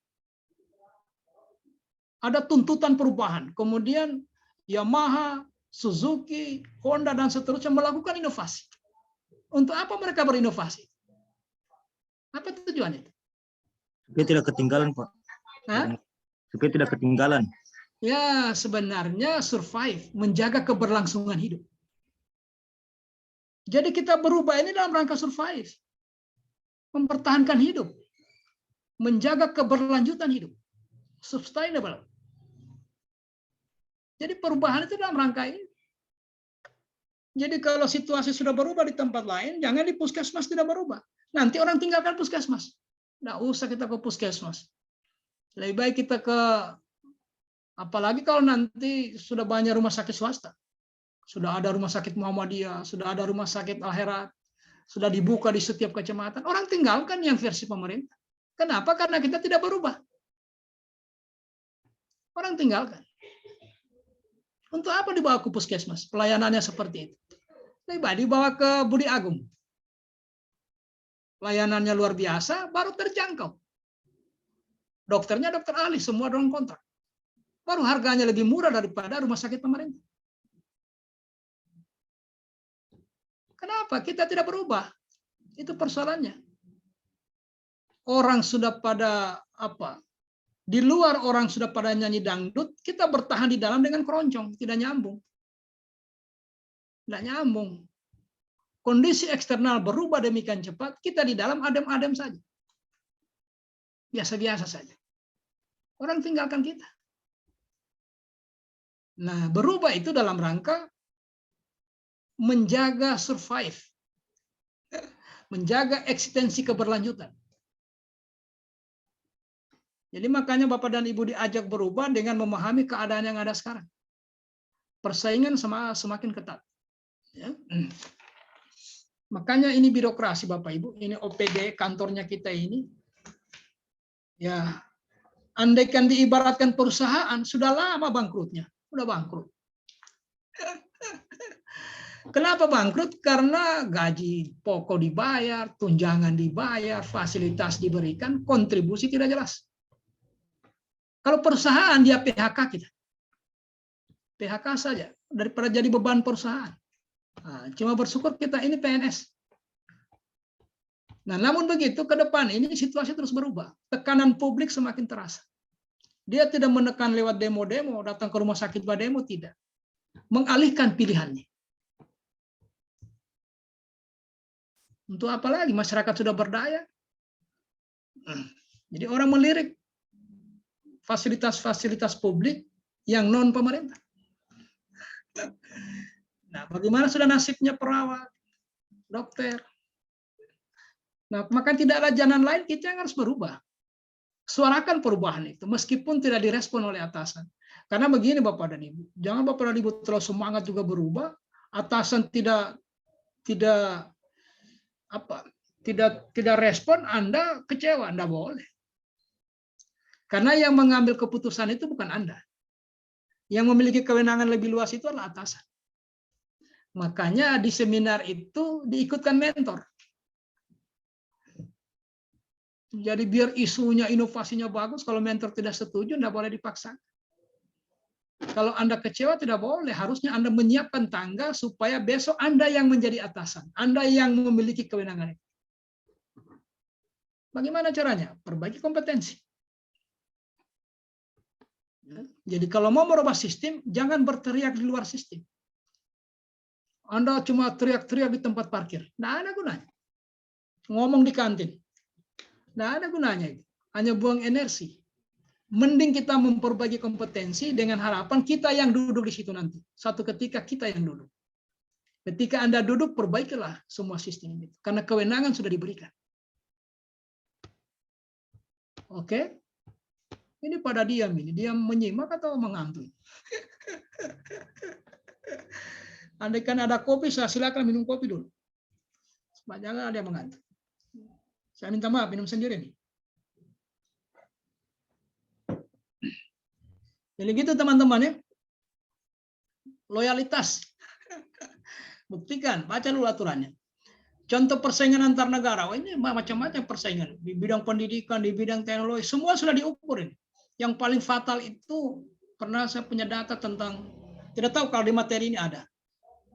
Ada tuntutan perubahan. Kemudian Yamaha, Suzuki, Honda dan seterusnya melakukan inovasi. Untuk apa mereka berinovasi? Apa tujuannya? Supaya tidak ketinggalan, Pak. Hah? Supaya tidak ketinggalan. Ya, sebenarnya survive, menjaga keberlangsungan hidup. Jadi kita berubah ini dalam rangka survive. Mempertahankan hidup. Menjaga keberlanjutan hidup. Sustainable. Jadi perubahan itu dalam rangka ini. Jadi kalau situasi sudah berubah di tempat lain, jangan di puskesmas tidak berubah. Nanti orang tinggalkan puskesmas. Nggak usah kita ke puskesmas. Lebih baik kita ke, apalagi kalau nanti sudah banyak rumah sakit swasta. Sudah ada rumah sakit Muhammadiyah, sudah ada rumah sakit Al-Herat, sudah dibuka di setiap kecamatan. Orang tinggalkan yang versi pemerintah. Kenapa? Karena kita tidak berubah. Orang tinggalkan. Untuk apa dibawa ke puskesmas? Pelayanannya seperti itu. Lebih baik dibawa ke Budi Agung. Pelayanannya luar biasa, baru terjangkau. Dokternya dokter ahli, semua dalam kontrak. Baru harganya lebih murah daripada rumah sakit pemerintah. Kenapa? Kita tidak berubah. Itu persoalannya. Orang sudah pada apa? Di luar orang sudah pada nyanyi dangdut, kita bertahan di dalam dengan keroncong, tidak nyambung. Tidak nyambung. Kondisi eksternal berubah demikian cepat, kita di dalam adem-adem saja. Biasa-biasa saja. Orang tinggalkan kita. Nah, berubah itu dalam rangka menjaga survive, menjaga eksistensi keberlanjutan. Jadi makanya Bapak dan Ibu diajak berubah dengan memahami keadaan yang ada sekarang. Persaingan semakin ketat. Ya. Makanya ini birokrasi Bapak Ibu, ini OPD kantornya kita ini. Ya, andaikan diibaratkan perusahaan, sudah lama bangkrutnya, sudah bangkrut. Kenapa bangkrut? Karena gaji pokok dibayar, tunjangan dibayar, fasilitas diberikan, kontribusi tidak jelas. Kalau perusahaan dia PHK kita. PHK saja, daripada jadi beban perusahaan. Nah, cuma bersyukur kita ini PNS. Nah, namun begitu ke depan ini situasi terus berubah. Tekanan publik semakin terasa. Dia tidak menekan lewat demo-demo, datang ke rumah sakit demo, tidak. Mengalihkan pilihannya. Untuk apa lagi? Masyarakat sudah berdaya. Jadi orang melirik fasilitas-fasilitas publik yang non pemerintah. Nah, bagaimana sudah nasibnya perawat, dokter? Nah, maka tidak ada jalan lain, kita yang harus berubah. Suarakan perubahan itu, meskipun tidak direspon oleh atasan. Karena begini Bapak dan Ibu, jangan Bapak dan Ibu terlalu semangat juga berubah, atasan tidak respon, Anda kecewa, Anda boleh. Karena yang mengambil keputusan itu bukan Anda. Yang memiliki kewenangan lebih luas itu adalah atasan. Makanya di seminar itu diikutkan mentor. Jadi biar isunya, inovasinya bagus, kalau mentor tidak setuju, tidak boleh dipaksa. Kalau Anda kecewa tidak boleh, harusnya Anda menyiapkan tangga supaya besok Anda yang menjadi atasan, Anda yang memiliki kewenangan itu. Bagaimana caranya? Perbaiki kompetensi. Jadi kalau mau merubah sistem, jangan berteriak di luar sistem. Anda cuma teriak-teriak di tempat parkir, tidak ada gunanya. Ngomong di kantin, tidak ada gunanya. Hanya buang energi. Mending kita memperbaiki kompetensi dengan harapan kita yang duduk di situ nanti. Suatu ketika kita yang duduk. Ketika Anda duduk, perbaikilah semua sistem ini. Karena kewenangan sudah diberikan. Oke? Ini pada diam ini. Diam menyimak atau mengantuk? Andaikan ada kopi, saya silakan minum kopi dulu. Jangan ada yang mengantuk. Saya minta maaf, minum sendiri nih. Jadi gitu teman-teman ya. Loyalitas. Buktikan, baca dulu aturannya. Contoh persaingan antar negara. Oh, ini macam-macam persaingan. Di bidang pendidikan, di bidang teknologi, semua sudah diukur ini. Yang paling fatal itu, pernah saya punya data tentang, tidak tahu kalau di materi ini ada.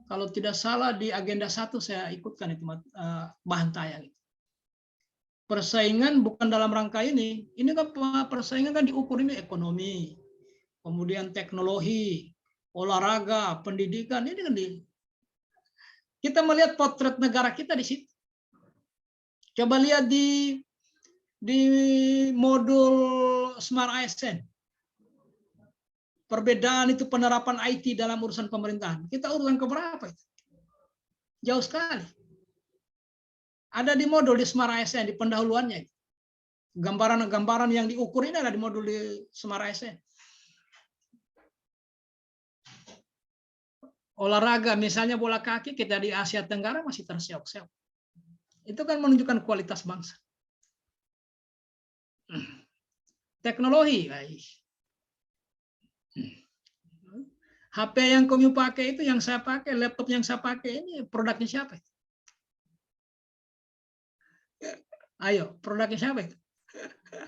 Kalau tidak salah di agenda 1 saya ikutkan itu bahan tayang. Persaingan bukan dalam rangka ini kan persaingan kan diukur ini ekonomi, kemudian teknologi, olahraga, pendidikan, ini kan kita melihat potret negara kita di situ. Coba lihat di modul Smart ASN. Perbedaan itu penerapan IT dalam urusan pemerintahan. Kita urutan keberapa itu? Jauh sekali. Ada di modul di Smart ASN, di pendahuluannya. Gambaran-gambaran yang diukur ini ada di modul di Smart ASN. Olahraga, misalnya bola kaki, kita di Asia Tenggara masih terseok-seok. Itu kan menunjukkan kualitas bangsa. Teknologi, HP yang kamu pakai itu, yang saya pakai, laptop yang saya pakai ini produknya siapa? Ayo, produknya siapa?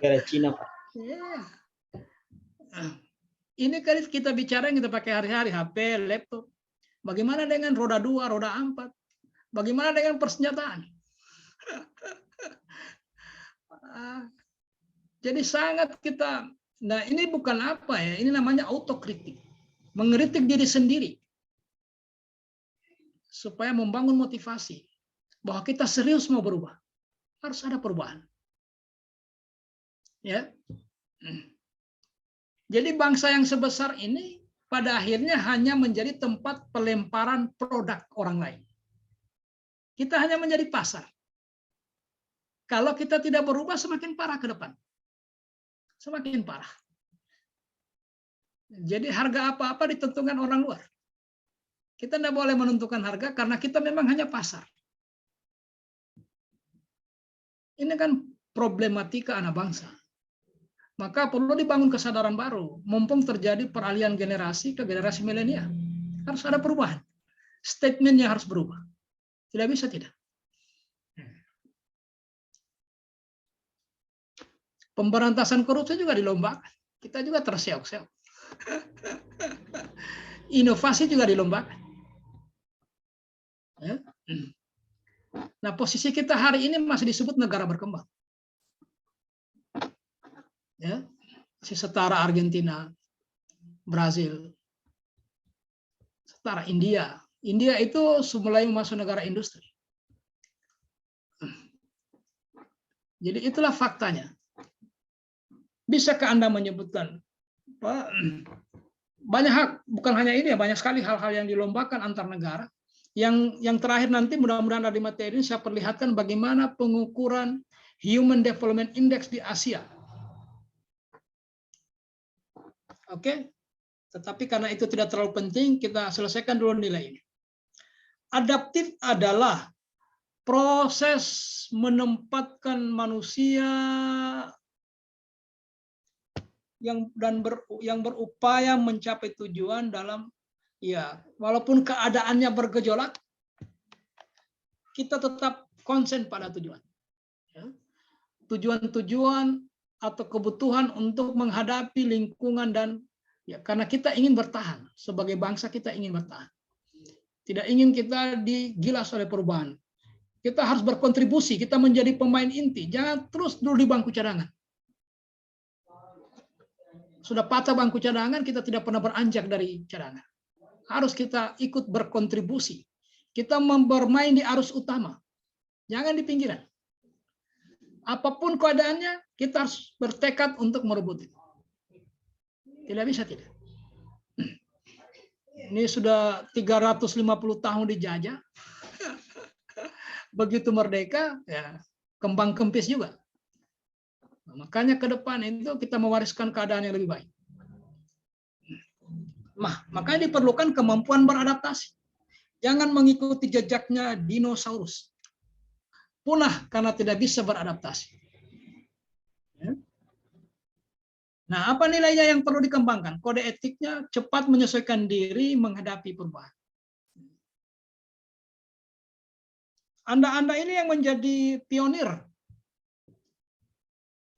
Dari Cina, Pak. Ya. Ini kan kita bicara yang kita pakai hari-hari, HP, laptop. Bagaimana dengan roda 2, roda 4? Bagaimana dengan persenjataan? Jadi sangat kita, nah ini bukan apa ya, ini namanya autokritik. Mengkritik diri sendiri. Supaya membangun motivasi. Bahwa kita serius mau berubah. Harus ada perubahan. Ya. Jadi bangsa yang sebesar ini, pada akhirnya hanya menjadi tempat pelemparan produk orang lain. Kita hanya menjadi pasar. Kalau kita tidak berubah, semakin parah ke depan. Semakin parah. Jadi harga apa-apa ditentukan orang luar. Kita tidak boleh menentukan harga karena kita memang hanya pasar. Ini kan problematika anak bangsa. Maka perlu dibangun kesadaran baru. Mumpung terjadi peralihan generasi ke generasi milenial. Harus ada perubahan. Statementnya harus berubah. Tidak bisa tidak. Pemberantasan korupsi juga dilombakan. Kita juga terseok-seok. Inovasi juga dilombakan. Ya. Nah, posisi kita hari ini masih disebut negara berkembang. Ya, masih setara Argentina, Brazil, setara India. India itu mulai masuk negara industri. Jadi itulah faktanya. Bisakah Anda menyebutkan banyak hak, bukan hanya ini ya, banyak sekali hal-hal yang dilombakan antar negara. Yang terakhir nanti mudah-mudahan dari materi ini saya perlihatkan bagaimana pengukuran Human Development Index di Asia. Oke, tetapi karena itu tidak terlalu penting, kita selesaikan dulu nilai ini. Adaptif adalah proses menempatkan manusia yang berupaya mencapai tujuan dalam, ya, walaupun keadaannya bergejolak, kita tetap konsen pada tujuan. Ya. Tujuan-tujuan atau kebutuhan untuk menghadapi lingkungan dan, ya, karena kita ingin bertahan. Sebagai bangsa kita ingin bertahan. Tidak ingin kita digilas oleh perubahan. Kita harus berkontribusi, kita menjadi pemain inti. Jangan terus dulu di bangku cadangan. Sudah patah bangku cadangan, kita tidak pernah beranjak dari cadangan. Harus kita ikut berkontribusi. Kita bermain di arus utama. Jangan di pinggiran. Apapun keadaannya, kita harus bertekad untuk merebut itu. Tidak bisa tidak. Ini sudah 350 tahun dijajah. Begitu merdeka, ya kembang kempis juga. Nah, makanya ke depan itu kita mewariskan keadaan yang lebih baik. Nah, makanya diperlukan kemampuan beradaptasi. Jangan mengikuti jejaknya dinosaurus. Punah karena tidak bisa beradaptasi. Nah, apa nilainya yang perlu dikembangkan? Kode etiknya cepat menyesuaikan diri menghadapi perubahan. Anda ini yang menjadi pionir.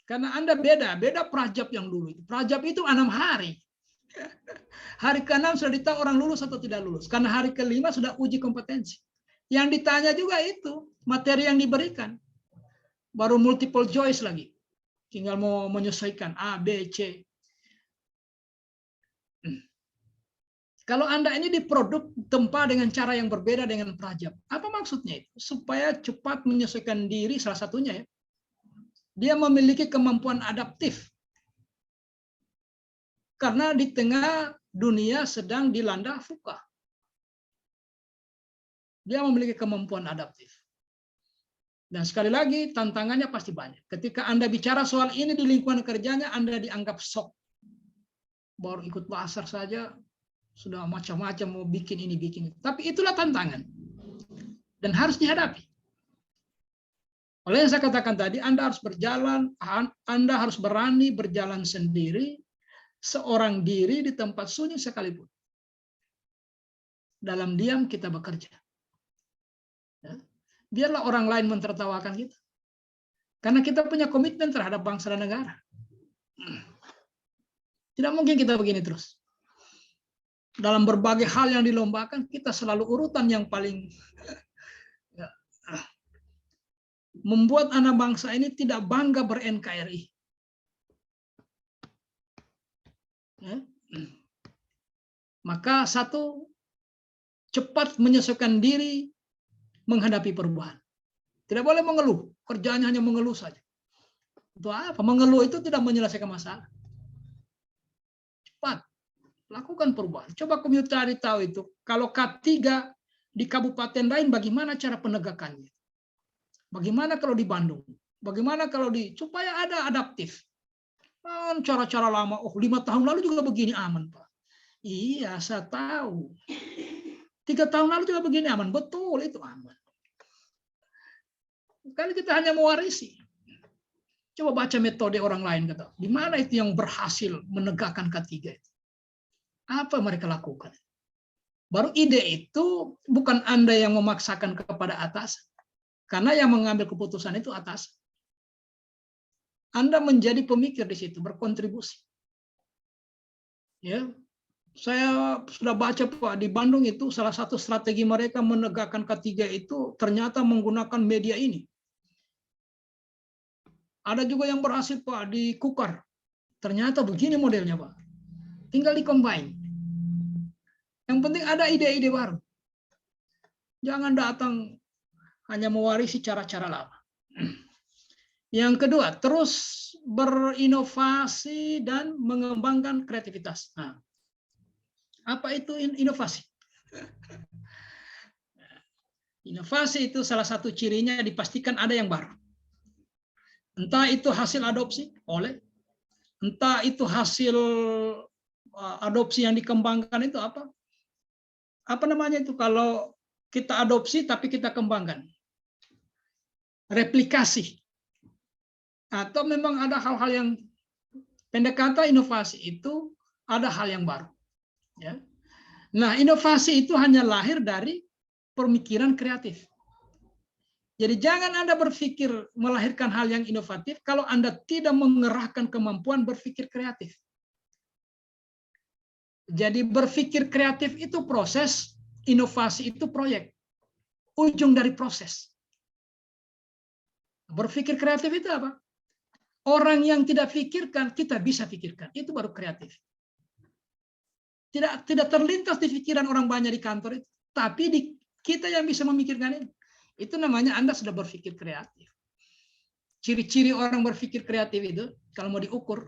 Karena Anda beda Prajab yang dulu. Prajab itu 6 hari. Hari ke-6 sudah ditahu orang lulus atau tidak lulus. Karena hari ke-5 sudah uji kompetensi. Yang ditanya juga itu, materi yang diberikan. Baru multiple choice lagi. Tinggal mau menyesuaikan A, B, C. Kalau Anda ini diproduk tempa dengan cara yang berbeda dengan Prajab. Apa maksudnya itu? Supaya cepat menyesuaikan diri, salah satunya ya. Dia memiliki kemampuan adaptif. Karena di tengah dunia sedang dilanda fukah. Dia memiliki kemampuan adaptif. Dan sekali lagi, tantangannya pasti banyak. Ketika Anda bicara soal ini di lingkungan kerjanya, Anda dianggap sok. Baru ikut pasar saja, sudah macam-macam mau bikin ini, bikin itu. Tapi itulah tantangan. Dan harus dihadapi. Oleh yang saya katakan tadi, Anda harus berjalan, Anda harus berani berjalan sendiri, seorang diri di tempat sunyi sekalipun. Dalam diam kita bekerja. Ya. Biarlah orang lain mentertawakan kita. Karena kita punya komitmen terhadap bangsa dan negara. Tidak mungkin kita begini terus. Dalam berbagai hal yang dilombakan, kita selalu urutan yang paling membuat anak bangsa ini tidak bangga ber-NKRI. Ya. Maka satu, cepat menyesuaikan diri menghadapi perubahan. Tidak boleh mengeluh, kerjaannya hanya mengeluh saja. Itu apa? Mengeluh itu tidak menyelesaikan masalah. Cepat. Lakukan perubahan. Coba kamu cari tahu itu. Kalau K3 di kabupaten lain bagaimana cara penegakannya? Bagaimana kalau di Bandung? Bagaimana kalau supaya ada adaptif. Kan cara-cara lama, 5 tahun lalu juga begini aman, Pak. Iya, saya tahu. 3 tahun lalu juga begini aman. Betul, itu aman. Kan kita hanya mewarisi. Coba baca metode orang lain, kata. Di mana itu yang berhasil menegakkan K3 itu? Apa mereka lakukan? Baru ide itu bukan Anda yang memaksakan kepada atas, karena yang mengambil keputusan itu atas. Anda menjadi pemikir di situ, berkontribusi. Ya, saya sudah baca Pak, di Bandung itu salah satu strategi mereka menegakkan K3 itu ternyata menggunakan media ini. Ada juga yang berhasil Pak di Kukar. Ternyata begini modelnya Pak. Tinggal di-combine. Yang penting ada ide-ide baru. Jangan datang hanya mewarisi cara-cara lama. Yang kedua, terus berinovasi dan mengembangkan kreativitas. Nah, apa itu inovasi? Inovasi itu salah satu cirinya dipastikan ada yang baru. Entah itu hasil adopsi oleh, entah itu hasil adopsi yang dikembangkan itu apa? Apa namanya itu kalau kita adopsi tapi kita kembangkan? Replikasi. Atau memang ada hal-hal yang pendek kata inovasi itu ada hal yang baru. Ya. Nah, inovasi itu hanya lahir dari pemikiran kreatif. Jadi jangan Anda berpikir melahirkan hal yang inovatif kalau Anda tidak mengerahkan kemampuan berpikir kreatif. Jadi berpikir kreatif itu proses, inovasi itu proyek. Ujung dari proses. Berpikir kreatif itu apa? Orang yang tidak pikirkan, kita bisa pikirkan. Itu baru kreatif. Tidak terlintas di pikiran orang banyak di kantor itu. Tapi kita yang bisa memikirkan itu. Itu namanya Anda sudah berpikir kreatif. Ciri-ciri orang berpikir kreatif itu, kalau mau diukur,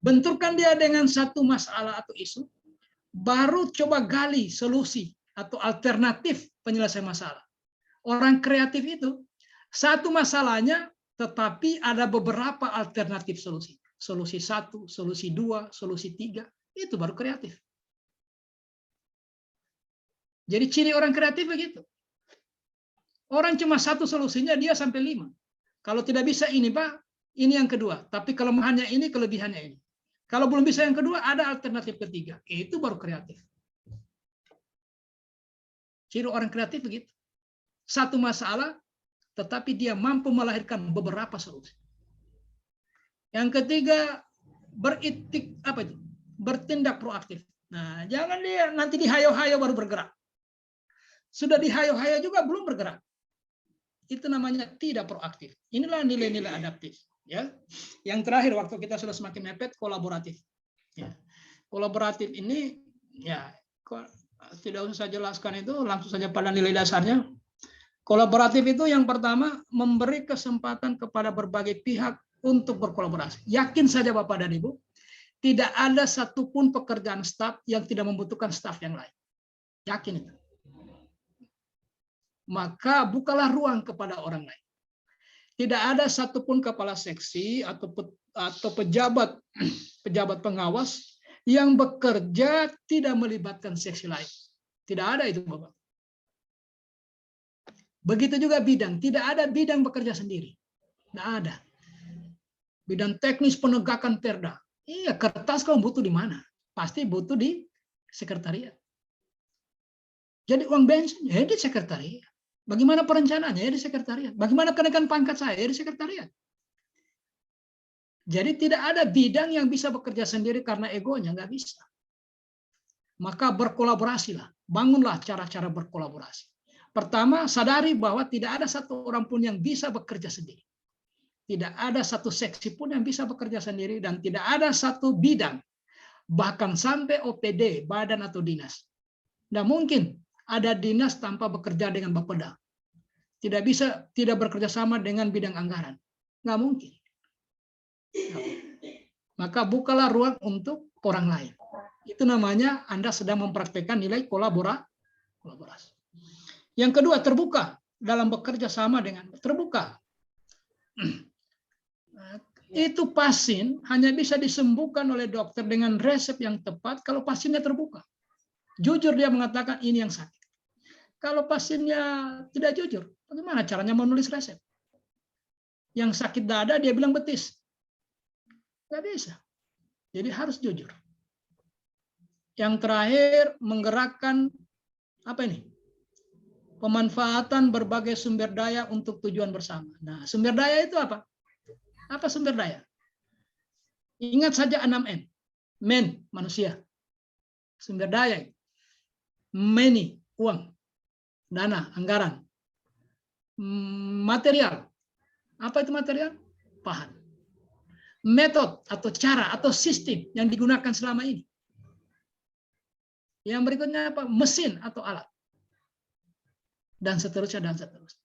benturkan dia dengan satu masalah atau isu, baru coba gali solusi atau alternatif penyelesaian masalah. Orang kreatif itu, satu masalahnya, tetapi ada beberapa alternatif solusi. Solusi 1, solusi 2, solusi 3, itu baru kreatif. Jadi ciri orang kreatif begitu. Orang cuma satu solusinya, dia sampai 5. Kalau tidak bisa ini, Pak, ini yang kedua. Tapi kelemahannya ini, kelebihannya ini. Kalau belum bisa yang kedua, ada alternatif ketiga. Itu baru kreatif. Ciri orang kreatif begitu. Satu masalah, tetapi dia mampu melahirkan beberapa solusi. Yang ketiga, bertindak proaktif. Nah, jangan dia nanti dihayo-hayo baru bergerak. Sudah dihayo-hayo juga belum bergerak. Itu namanya tidak proaktif. Inilah nilai-nilai adaptif. Ya, yang terakhir waktu kita sudah semakin mepet, kolaboratif. Ya. Kolaboratif ini, ya, tidak usah saya jelaskan itu, langsung saja pada nilai dasarnya. Kolaboratif itu yang pertama memberi kesempatan kepada berbagai pihak untuk berkolaborasi. Yakin saja Bapak dan Ibu, tidak ada satupun pekerjaan staf yang tidak membutuhkan staf yang lain. Yakin itu. Maka bukalah ruang kepada orang lain. Tidak ada satupun kepala seksi atau pejabat pengawas yang bekerja tidak melibatkan seksi lain. Tidak ada itu, Bapak. Begitu juga bidang, tidak ada bidang bekerja sendiri. Tidak ada. Bidang teknis penegakan perda. Iya, kertas kamu butuh di mana? Pasti butuh di sekretariat. Jadi uang bensin, ya di sekretariat. Bagaimana perencanaannya? Ya di sekretariat. Bagaimana kenaikan pangkat saya? Ya di sekretariat. Jadi tidak ada bidang yang bisa bekerja sendiri karena egonya, nggak bisa. Maka berkolaborasilah, bangunlah cara-cara berkolaborasi. Pertama, sadari bahwa tidak ada satu orang pun yang bisa bekerja sendiri. Tidak ada satu seksi pun yang bisa bekerja sendiri dan tidak ada satu bidang, bahkan sampai OPD, badan atau dinas. Tidak mungkin ada dinas tanpa bekerja dengan Bapeda. Tidak bisa tidak bekerja sama dengan bidang anggaran. Nggak mungkin. Maka bukalah ruang untuk orang lain. Itu namanya Anda sedang mempraktekkan nilai kolaborasi. Yang kedua, terbuka dalam bekerja sama dengan terbuka. Itu pasien hanya bisa disembuhkan oleh dokter dengan resep yang tepat kalau pasiennya terbuka. Jujur dia mengatakan ini yang sakit. Kalau pasiennya tidak jujur, bagaimana caranya menulis resep? Yang sakit dada dia bilang betis. Nggak bisa. Jadi harus jujur. Yang terakhir, menggerakkan apa ini? Pemanfaatan berbagai sumber daya untuk tujuan bersama. Nah, sumber daya itu apa? Apa sumber daya? Ingat saja 6N. Men, manusia. Sumber daya. Money, uang. Dana, anggaran. Material. Apa itu material? Bahan. Metode atau cara atau sistem yang digunakan selama ini. Yang berikutnya apa? Mesin atau alat. Dan seterusnya, dan seterusnya.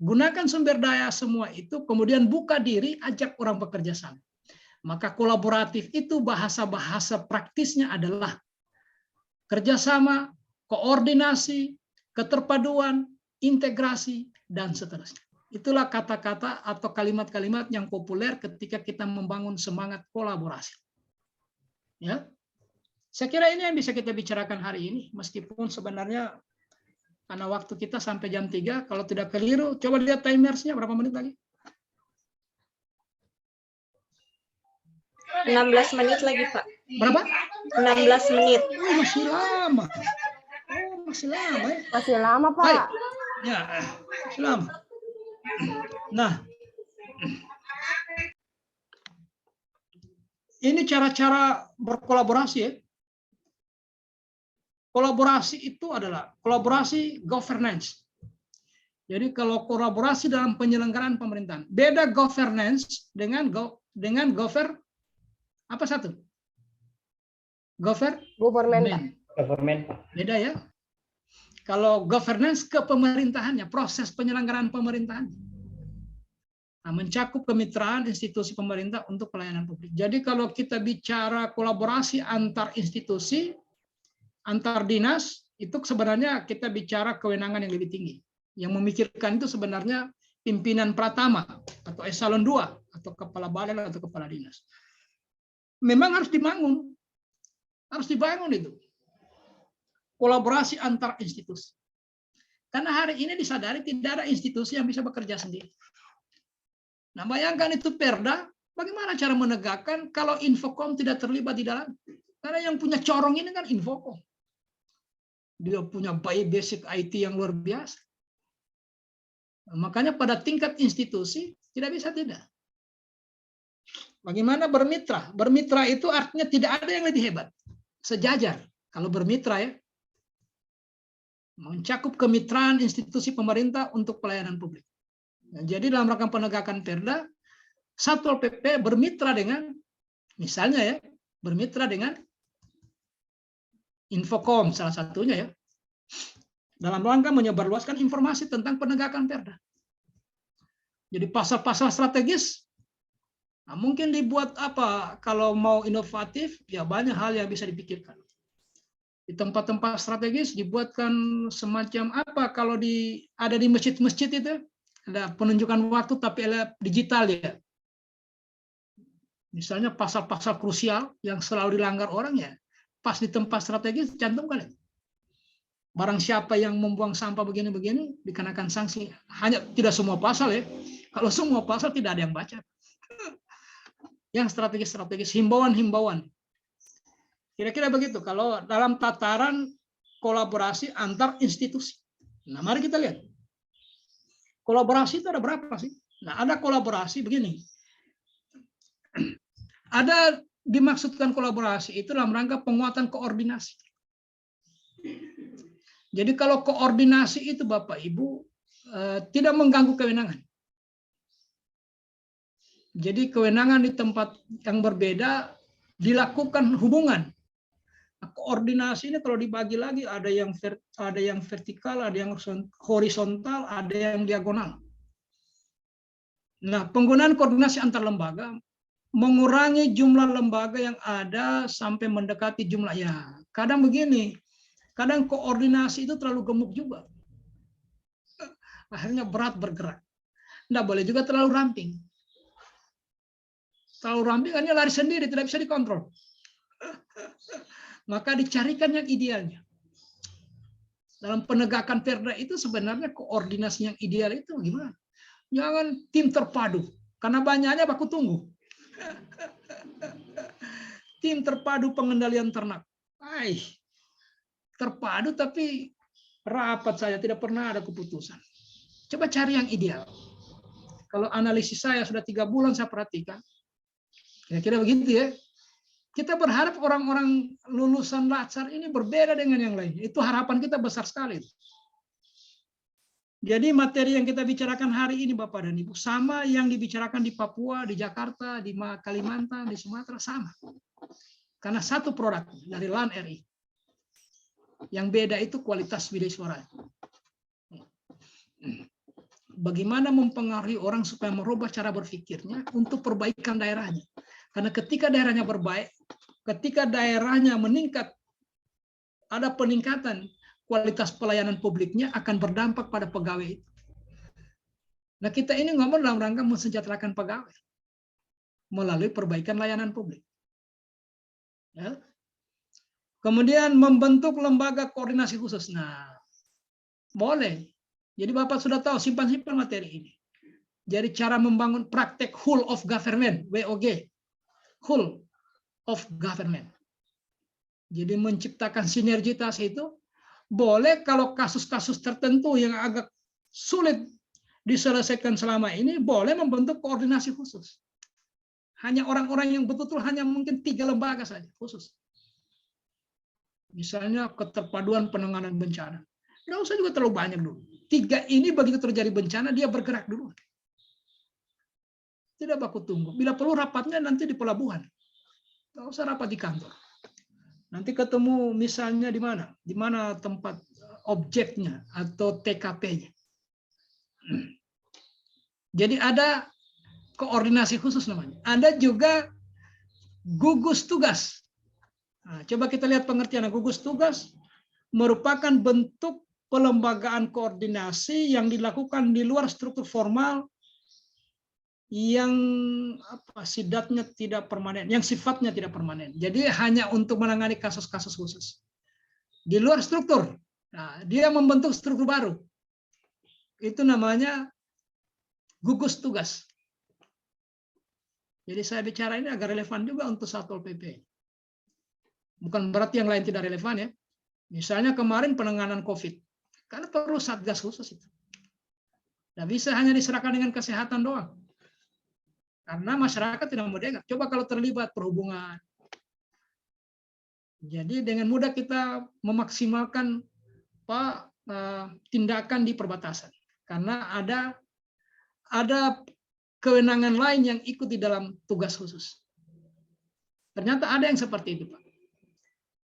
Gunakan sumber daya semua itu, kemudian buka diri, ajak orang bekerja sama. Maka kolaboratif itu bahasa-bahasa praktisnya adalah kerjasama, koordinasi, keterpaduan, integrasi, dan seterusnya. Itulah kata-kata atau kalimat-kalimat yang populer ketika kita membangun semangat kolaborasi. Ya, saya kira ini yang bisa kita bicarakan hari ini, meskipun sebenarnya karena waktu kita sampai jam 3, kalau tidak keliru, coba lihat timersnya berapa menit lagi? 16 menit lagi, Pak. Berapa? 16 menit. Oh, masih lama. Oh, masih lama ya. Masih lama, Pak. Baik. Ya, masih lama. Nah, ini cara-cara berkolaborasi ya. Kolaborasi itu adalah kolaborasi governance. Jadi kalau kolaborasi dalam penyelenggaraan pemerintahan, beda governance dengan apa satu? Government. Government. Beda ya. Kalau governance ke pemerintahannya, proses penyelenggaraan pemerintahan. Nah, mencakup kemitraan institusi pemerintah untuk pelayanan publik. Jadi kalau kita bicara kolaborasi antar institusi, antar dinas, itu sebenarnya kita bicara kewenangan yang lebih tinggi. Yang memikirkan itu sebenarnya pimpinan pratama atau eselon 2 atau kepala badan atau kepala dinas. Memang harus dibangun. Harus dibangun itu. Kolaborasi antar institusi. Karena hari ini disadari tidak ada institusi yang bisa bekerja sendiri. Nah, bayangkan itu Perda, bagaimana cara menegakkan kalau Infocom tidak terlibat di dalam? Karena yang punya corong ini kan Infocom. Dia punya basic IT yang luar biasa. Makanya pada tingkat institusi tidak bisa tidak. Bagaimana bermitra? Bermitra itu artinya tidak ada yang lebih hebat. Sejajar. Kalau bermitra ya. Mencakup kemitraan institusi pemerintah untuk pelayanan publik. Nah, jadi dalam rangka penegakan Perda, Satpol PP bermitra dengan, misalnya ya, bermitra dengan Infocom salah satunya ya, dalam rangka menyebarluaskan informasi tentang penegakan Perda. Jadi pasal-pasal strategis, nah mungkin dibuat apa kalau mau inovatif, ya banyak hal yang bisa dipikirkan. Di tempat-tempat strategis dibuatkan semacam apa kalau ada di masjid-masjid itu ada penunjukan waktu tapi ada digital ya. Misalnya pasal-pasal krusial yang selalu dilanggar orang ya. Pas di tempat strategis cantumkan. Barang siapa yang membuang sampah begini-begini dikenakan sanksi. Hanya tidak semua pasal ya. Kalau semua pasal tidak ada yang baca. Yang strategis-strategis, himbauan-himbauan. Kira-kira begitu. Kalau dalam tataran kolaborasi antar institusi. Nah, mari kita lihat. Kolaborasi itu ada berapa sih? Nah, ada kolaborasi begini. Ada dimaksudkan kolaborasi itu dalam rangka penguatan koordinasi. Jadi kalau koordinasi itu Bapak Ibu tidak mengganggu kewenangan. Jadi kewenangan di tempat yang berbeda dilakukan hubungan. Nah, koordinasi ini kalau dibagi lagi ada yang vertikal, ada yang horizontal, ada yang diagonal. Nah, penggunaan koordinasi antar lembaga mengurangi jumlah lembaga yang ada sampai mendekati jumlah ya. Kadang begini, kadang koordinasi itu terlalu gemuk juga. Akhirnya berat bergerak. Nggak boleh juga terlalu ramping. Terlalu ramping hanya lari sendiri, tidak bisa dikontrol. Maka dicarikan yang idealnya. Dalam penegakan perda itu sebenarnya koordinasi yang ideal itu gimana? Jangan tim terpadu, karena banyaknya baku tunggu. Tim terpadu pengendalian ternak. Terpadu tapi rapat saja, tidak pernah ada keputusan. Coba cari yang ideal. Kalau analisis saya sudah 3 bulan saya perhatikan, kira-kira begitu ya. Kita berharap orang-orang lulusan Latsar ini berbeda dengan yang lain. Itu harapan kita besar sekali. Jadi materi yang kita bicarakan hari ini Bapak dan Ibu, sama yang dibicarakan di Papua, di Jakarta, di Kalimantan, di Sumatera, sama. Karena satu produk dari LAN RI. Yang beda itu kualitas bilik suara. Bagaimana mempengaruhi orang supaya merubah cara berpikirnya untuk perbaikan daerahnya. Karena ketika daerahnya berbaik, ketika daerahnya meningkat, ada peningkatan kualitas pelayanan publiknya akan berdampak pada pegawai itu. Nah, kita ini ngomong dalam rangka mensejahterakan pegawai melalui perbaikan layanan publik. Ya. Kemudian membentuk lembaga koordinasi khusus. Nah, boleh. Jadi Bapak sudah tahu, simpan-simpan materi ini. Jadi cara membangun praktek whole of government, WOG. Whole of government. Jadi menciptakan sinergitas itu boleh kalau kasus-kasus tertentu yang agak sulit diselesaikan selama ini, boleh membentuk koordinasi khusus. Hanya orang-orang yang betul-betul hanya mungkin 3 lembaga saja khusus. Misalnya keterpaduan penanganan bencana. Tidak usah juga terlalu banyak dulu. 3 ini begitu terjadi bencana, dia bergerak dulu. Tidak baku tunggu. Bila perlu rapatnya nanti di pelabuhan. Tidak usah rapat di kantor. Nanti ketemu misalnya di mana? Di mana tempat objeknya atau TKP-nya. Jadi ada koordinasi khusus namanya. Ada juga gugus tugas. Nah, coba kita lihat pengertian gugus tugas merupakan bentuk pelembagaan koordinasi yang dilakukan di luar struktur formal yang sifatnya tidak permanen. Jadi hanya untuk menangani kasus-kasus khusus. Di luar struktur. Nah, dia membentuk struktur baru. Itu namanya gugus tugas. Jadi saya bicara ini agak relevan juga untuk Satpol PP. Bukan berarti yang lain tidak relevan ya. Misalnya kemarin penanganan COVID. Karena perlu satgas khusus itu. Tidak bisa hanya diserahkan dengan kesehatan doang. Karena masyarakat tidak mau dengar. Coba kalau terlibat perhubungan. Jadi dengan mudah kita memaksimalkan tindakan di perbatasan. Karena ada kewenangan lain yang ikut di dalam tugas khusus. Ternyata ada yang seperti itu, Pak.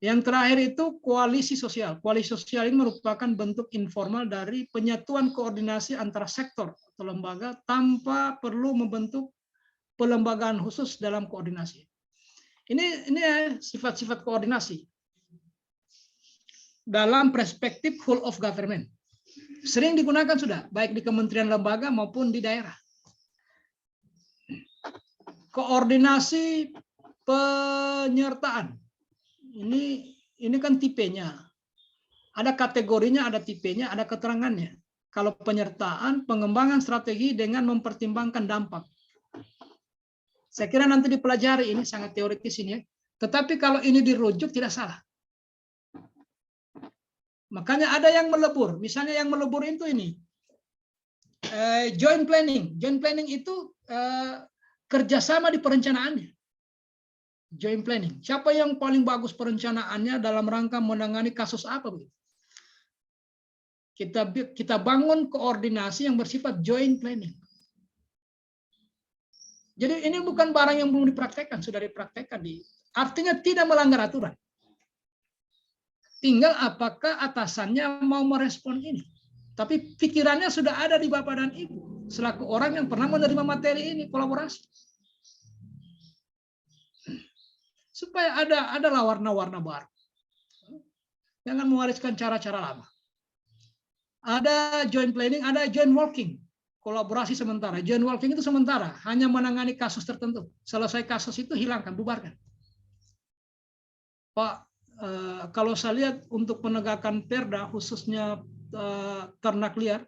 Yang terakhir itu koalisi sosial. Koalisi sosial ini merupakan bentuk informal dari penyatuan koordinasi antara sektor atau lembaga tanpa perlu membentuk pelembagaan khusus dalam koordinasi. Ini sifat-sifat koordinasi dalam perspektif whole of government. Sering digunakan sudah, baik di kementerian lembaga maupun di daerah. Koordinasi penyertaan. Ini kan tipenya. Ada kategorinya, ada tipenya, ada keterangannya. Kalau penyertaan, pengembangan strategi dengan mempertimbangkan dampak. Saya kira nanti dipelajari, ini sangat teoritis ini ya. Tetapi kalau ini dirujuk tidak salah. Makanya ada yang melebur. Misalnya yang melebur itu ini. Joint planning. Joint planning itu kerjasama di perencanaannya. Joint planning. Siapa yang paling bagus perencanaannya dalam rangka menangani kasus apa? Kita bangun koordinasi yang bersifat joint planning. Jadi ini bukan barang yang belum dipraktekkan, sudah dipraktekkan. Artinya tidak melanggar aturan. Tinggal apakah atasannya mau merespon ini. Tapi pikirannya sudah ada di Bapak dan Ibu. Selaku orang yang pernah menerima materi ini, kolaborasi. supaya adalah warna-warna baru. Jangan mewariskan cara-cara lama. Ada joint planning, ada joint working, kolaborasi sementara. Joint working itu sementara, hanya menangani kasus tertentu. Selesai kasus itu hilangkan, bubarkan. Pak, kalau saya lihat untuk penegakan perda, khususnya ternak liar,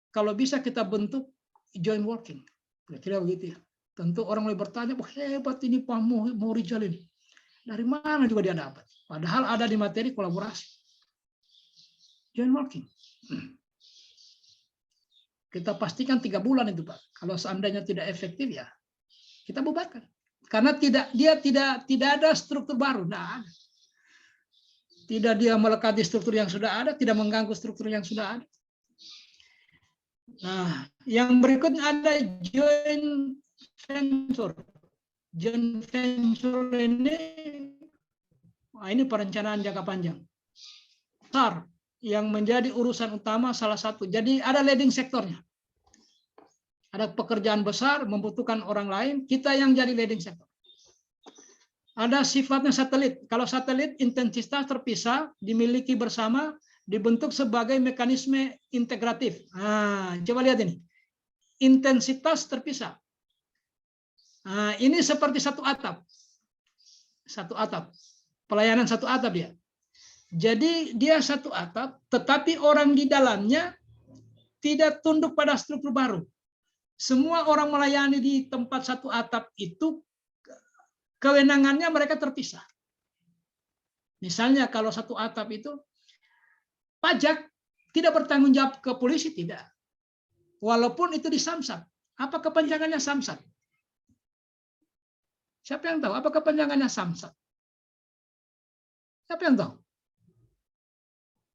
kalau bisa kita bentuk joint working, kira-kira begitu ya. Tentu orang mulai bertanya, wah hebat ini Pak Maurizal ini. Dari mana juga dia dapat? Padahal ada di materi kolaborasi. Joint working. Kita pastikan 3 bulan itu Pak. Kalau seandainya tidak efektif ya kita bubarkan. Karena dia tidak ada struktur baru. Nah, tidak dia melekati struktur yang sudah ada, tidak mengganggu struktur yang sudah ada. Nah, yang berikutnya ada joint venture. Joint venture ini perencanaan jangka panjang. SAR yang menjadi urusan utama salah satu. Jadi ada leading sektornya. Ada pekerjaan besar membutuhkan orang lain, kita yang jadi leading sektor. Ada sifatnya satelit. Kalau satelit intensitas terpisah, dimiliki bersama, dibentuk sebagai mekanisme integratif. Nah, coba lihat ini. Intensitas terpisah. Nah, ini seperti satu atap. Satu atap. Pelayanan satu atap dia. Jadi dia satu atap, tetapi orang di dalamnya tidak tunduk pada struktur baru. Semua orang melayani di tempat satu atap itu kewenangannya mereka terpisah. Misalnya kalau satu atap itu pajak tidak bertanggung jawab ke polisi, tidak. Walaupun itu di Samsat. Apa kepanjangannya Samsat? Siapa yang tahu apa kepanjangannya Samsat? Siapa yang tahu?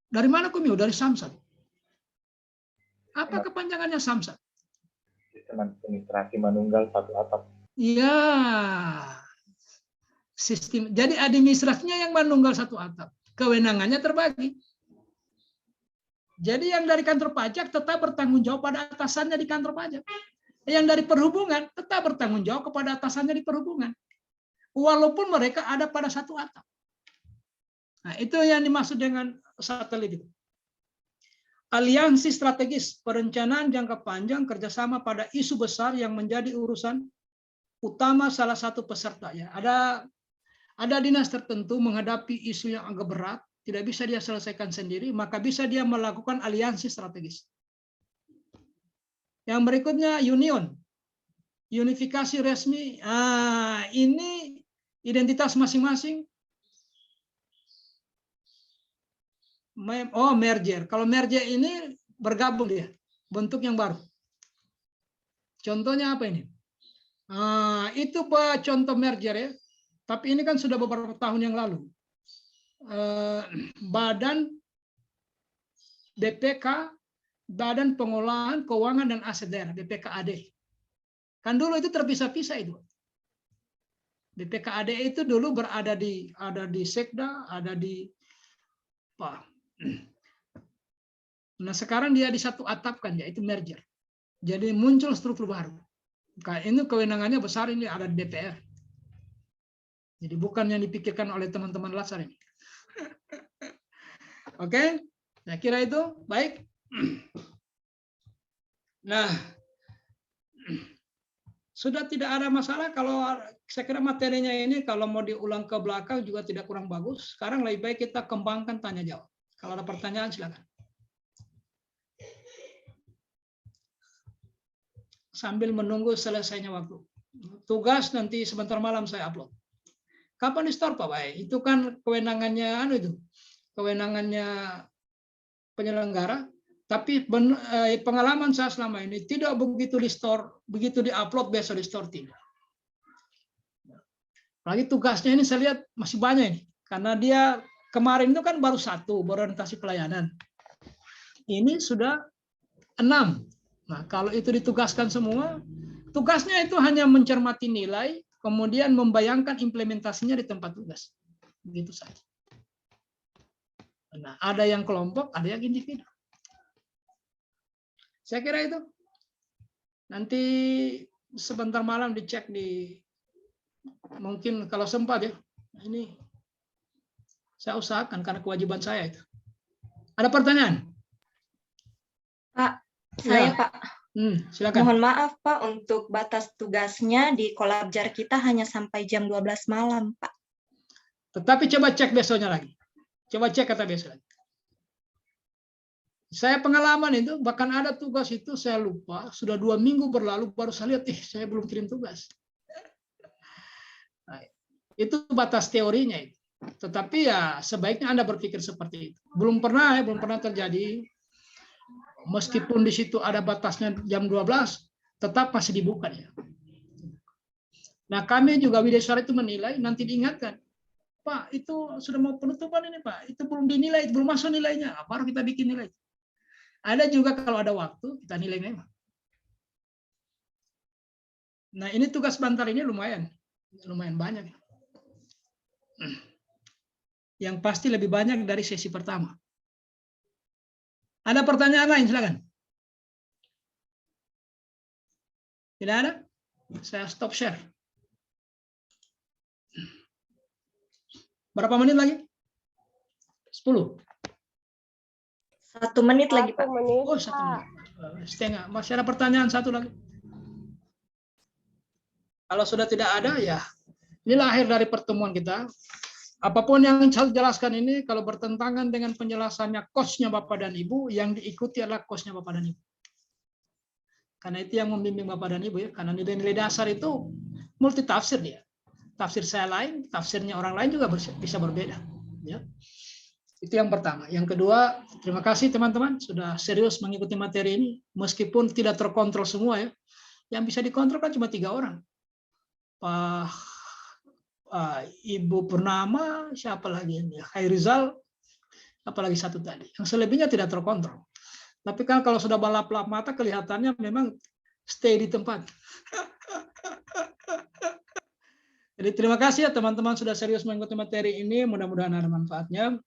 Dari mana Kumio? Dari Samsat. Apa kepanjangannya Samsat? Sistem administrasi manunggal satu atap. Iya. Sistem. Jadi administrasinya yang manunggal satu atap. Kewenangannya terbagi. Jadi yang dari kantor pajak tetap bertanggung jawab pada atasannya di kantor pajak. Yang dari perhubungan tetap bertanggung jawab kepada atasannya di perhubungan. Walaupun mereka ada pada satu atap. Nah, itu yang dimaksud dengan satelit itu. Aliansi strategis, perencanaan jangka panjang kerjasama pada isu besar yang menjadi urusan utama salah satu peserta. Ya, ada dinas tertentu menghadapi isu yang agak berat, tidak bisa dia selesaikan sendiri, maka bisa dia melakukan aliansi strategis. Yang berikutnya union, unifikasi resmi. Ini identitas masing-masing. Merger. Kalau merger ini bergabung dia, bentuk yang baru. Contohnya apa ini? Itu Pak contoh merger ya. Tapi ini kan sudah beberapa tahun yang lalu. Badan BPK, Badan Pengolahan Keuangan dan Aset Daerah, BPKAD. Kan dulu itu terpisah-pisah itu. BPKAD itu dulu ada di Sekda, ada di apa? Nah sekarang dia di satu atap kan, yaitu merger. Jadi muncul struktur baru. Ini kewenangannya besar, ini ada di DPR. Jadi bukan yang dipikirkan oleh teman-teman Latsar ini. Oke, saya kira itu baik. Nah, sudah tidak ada masalah kalau saya kira materinya ini kalau mau diulang ke belakang juga tidak kurang bagus. Sekarang lebih baik kita kembangkan tanya jawab. Kalau ada pertanyaan silakan. Sambil menunggu selesainya waktu. Tugas nanti sebentar malam saya upload. Kapan di-store Pak Baik? Itu kan kewenangannya kewenangannya penyelenggara, tapi pengalaman saya selama ini tidak begitu di-store, begitu di-upload besok di-store tidak. Lagi tugasnya ini saya lihat masih banyak ini, karena dia kemarin itu kan baru 1 berorientasi pelayanan. Ini sudah 6. Nah, kalau itu ditugaskan semua, tugasnya itu hanya mencermati nilai, kemudian membayangkan implementasinya di tempat tugas. Begitu saja. Nah, ada yang kelompok, ada yang individu. Saya kira itu. Nanti sebentar malam dicek di mungkin kalau sempat ya. Ini saya usahakan karena kewajiban saya itu. Ada pertanyaan? Pak, saya Ya. Pak. Silakan. Mohon maaf Pak, untuk batas tugasnya di Kolabjar kita hanya sampai jam 12 malam Pak. Tetapi coba cek besoknya lagi. Coba cek kata besok lagi. Saya pengalaman itu, bahkan ada tugas itu saya lupa, sudah 2 minggu berlalu baru saya lihat, saya belum kirim tugas. Nah, itu batas teorinya itu. Tetapi ya sebaiknya Anda berpikir seperti itu. Belum pernah terjadi. Meskipun di situ ada batasnya jam 12, tetap masih dibuka ya. Nah, kami juga Wideswara itu menilai, nanti diingatkan, Pak, itu sudah mau penutupan ini Pak, itu belum dinilai, belum masuk nilainya, baru kita bikin nilai. Ada juga kalau ada waktu, kita nilai memang. Nah, ini tugas bantar ini lumayan banyak. Yang pasti lebih banyak dari sesi pertama. Ada pertanyaan lain, silakan. Tidak ada? Saya stop share. Berapa menit lagi? 10. 1 menit lagi Pak. 1 menit, Oh, 1 Pak. menit. Setengah. Masih ada pertanyaan satu lagi? Kalau sudah tidak ada, ya inilah akhir dari pertemuan kita. Apapun yang saya jelaskan ini, kalau bertentangan dengan penjelasannya coachnya Bapak dan Ibu, yang diikuti adalah coachnya Bapak dan Ibu. Karena itu yang membimbing Bapak dan Ibu ya. Karena nilai-nilai dasar itu multi tafsir dia. Tafsir saya lain, tafsirnya orang lain juga bisa berbeda. Ya. Itu yang pertama. Yang kedua, terima kasih teman-teman sudah serius mengikuti materi ini, meskipun tidak terkontrol semua ya. Yang bisa dikontrol kan cuma 3 orang. Pak Ibu Purnama, siapa lagi ini? Khairizal, apalagi satu tadi. Yang selebihnya tidak terkontrol. Tapi kan kalau sudah balap-balap mata kelihatannya memang stay di tempat. Jadi terima kasih ya teman-teman sudah serius mengikuti materi ini, mudah-mudahan ada manfaatnya.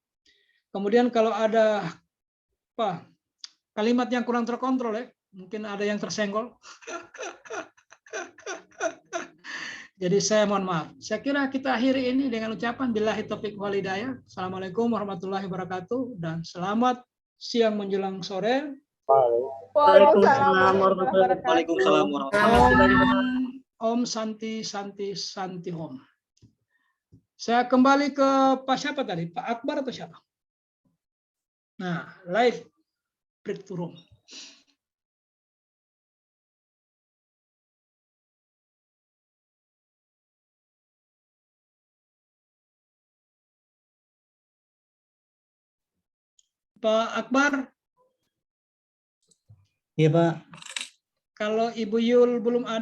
Kemudian kalau ada kalimat yang kurang terkontrol ya, mungkin ada yang tersenggol. Jadi saya mohon maaf. Saya kira kita akhiri ini dengan ucapan billahi taufiq wal hidayah. Assalamualaikum warahmatullahi wabarakatuh dan selamat siang menjelang sore. Waalaikumsalam warahmatullahi wabarakatuh. Waalaikumsalam warahmatullahi wabarakatuh. Om Santi Santi Santi Om. Saya kembali ke Pak siapa tadi? Pak Akbar atau siapa? Nah, live break to room. Pak Akbar, Iya Pak. kalau Ibu Yul belum ada,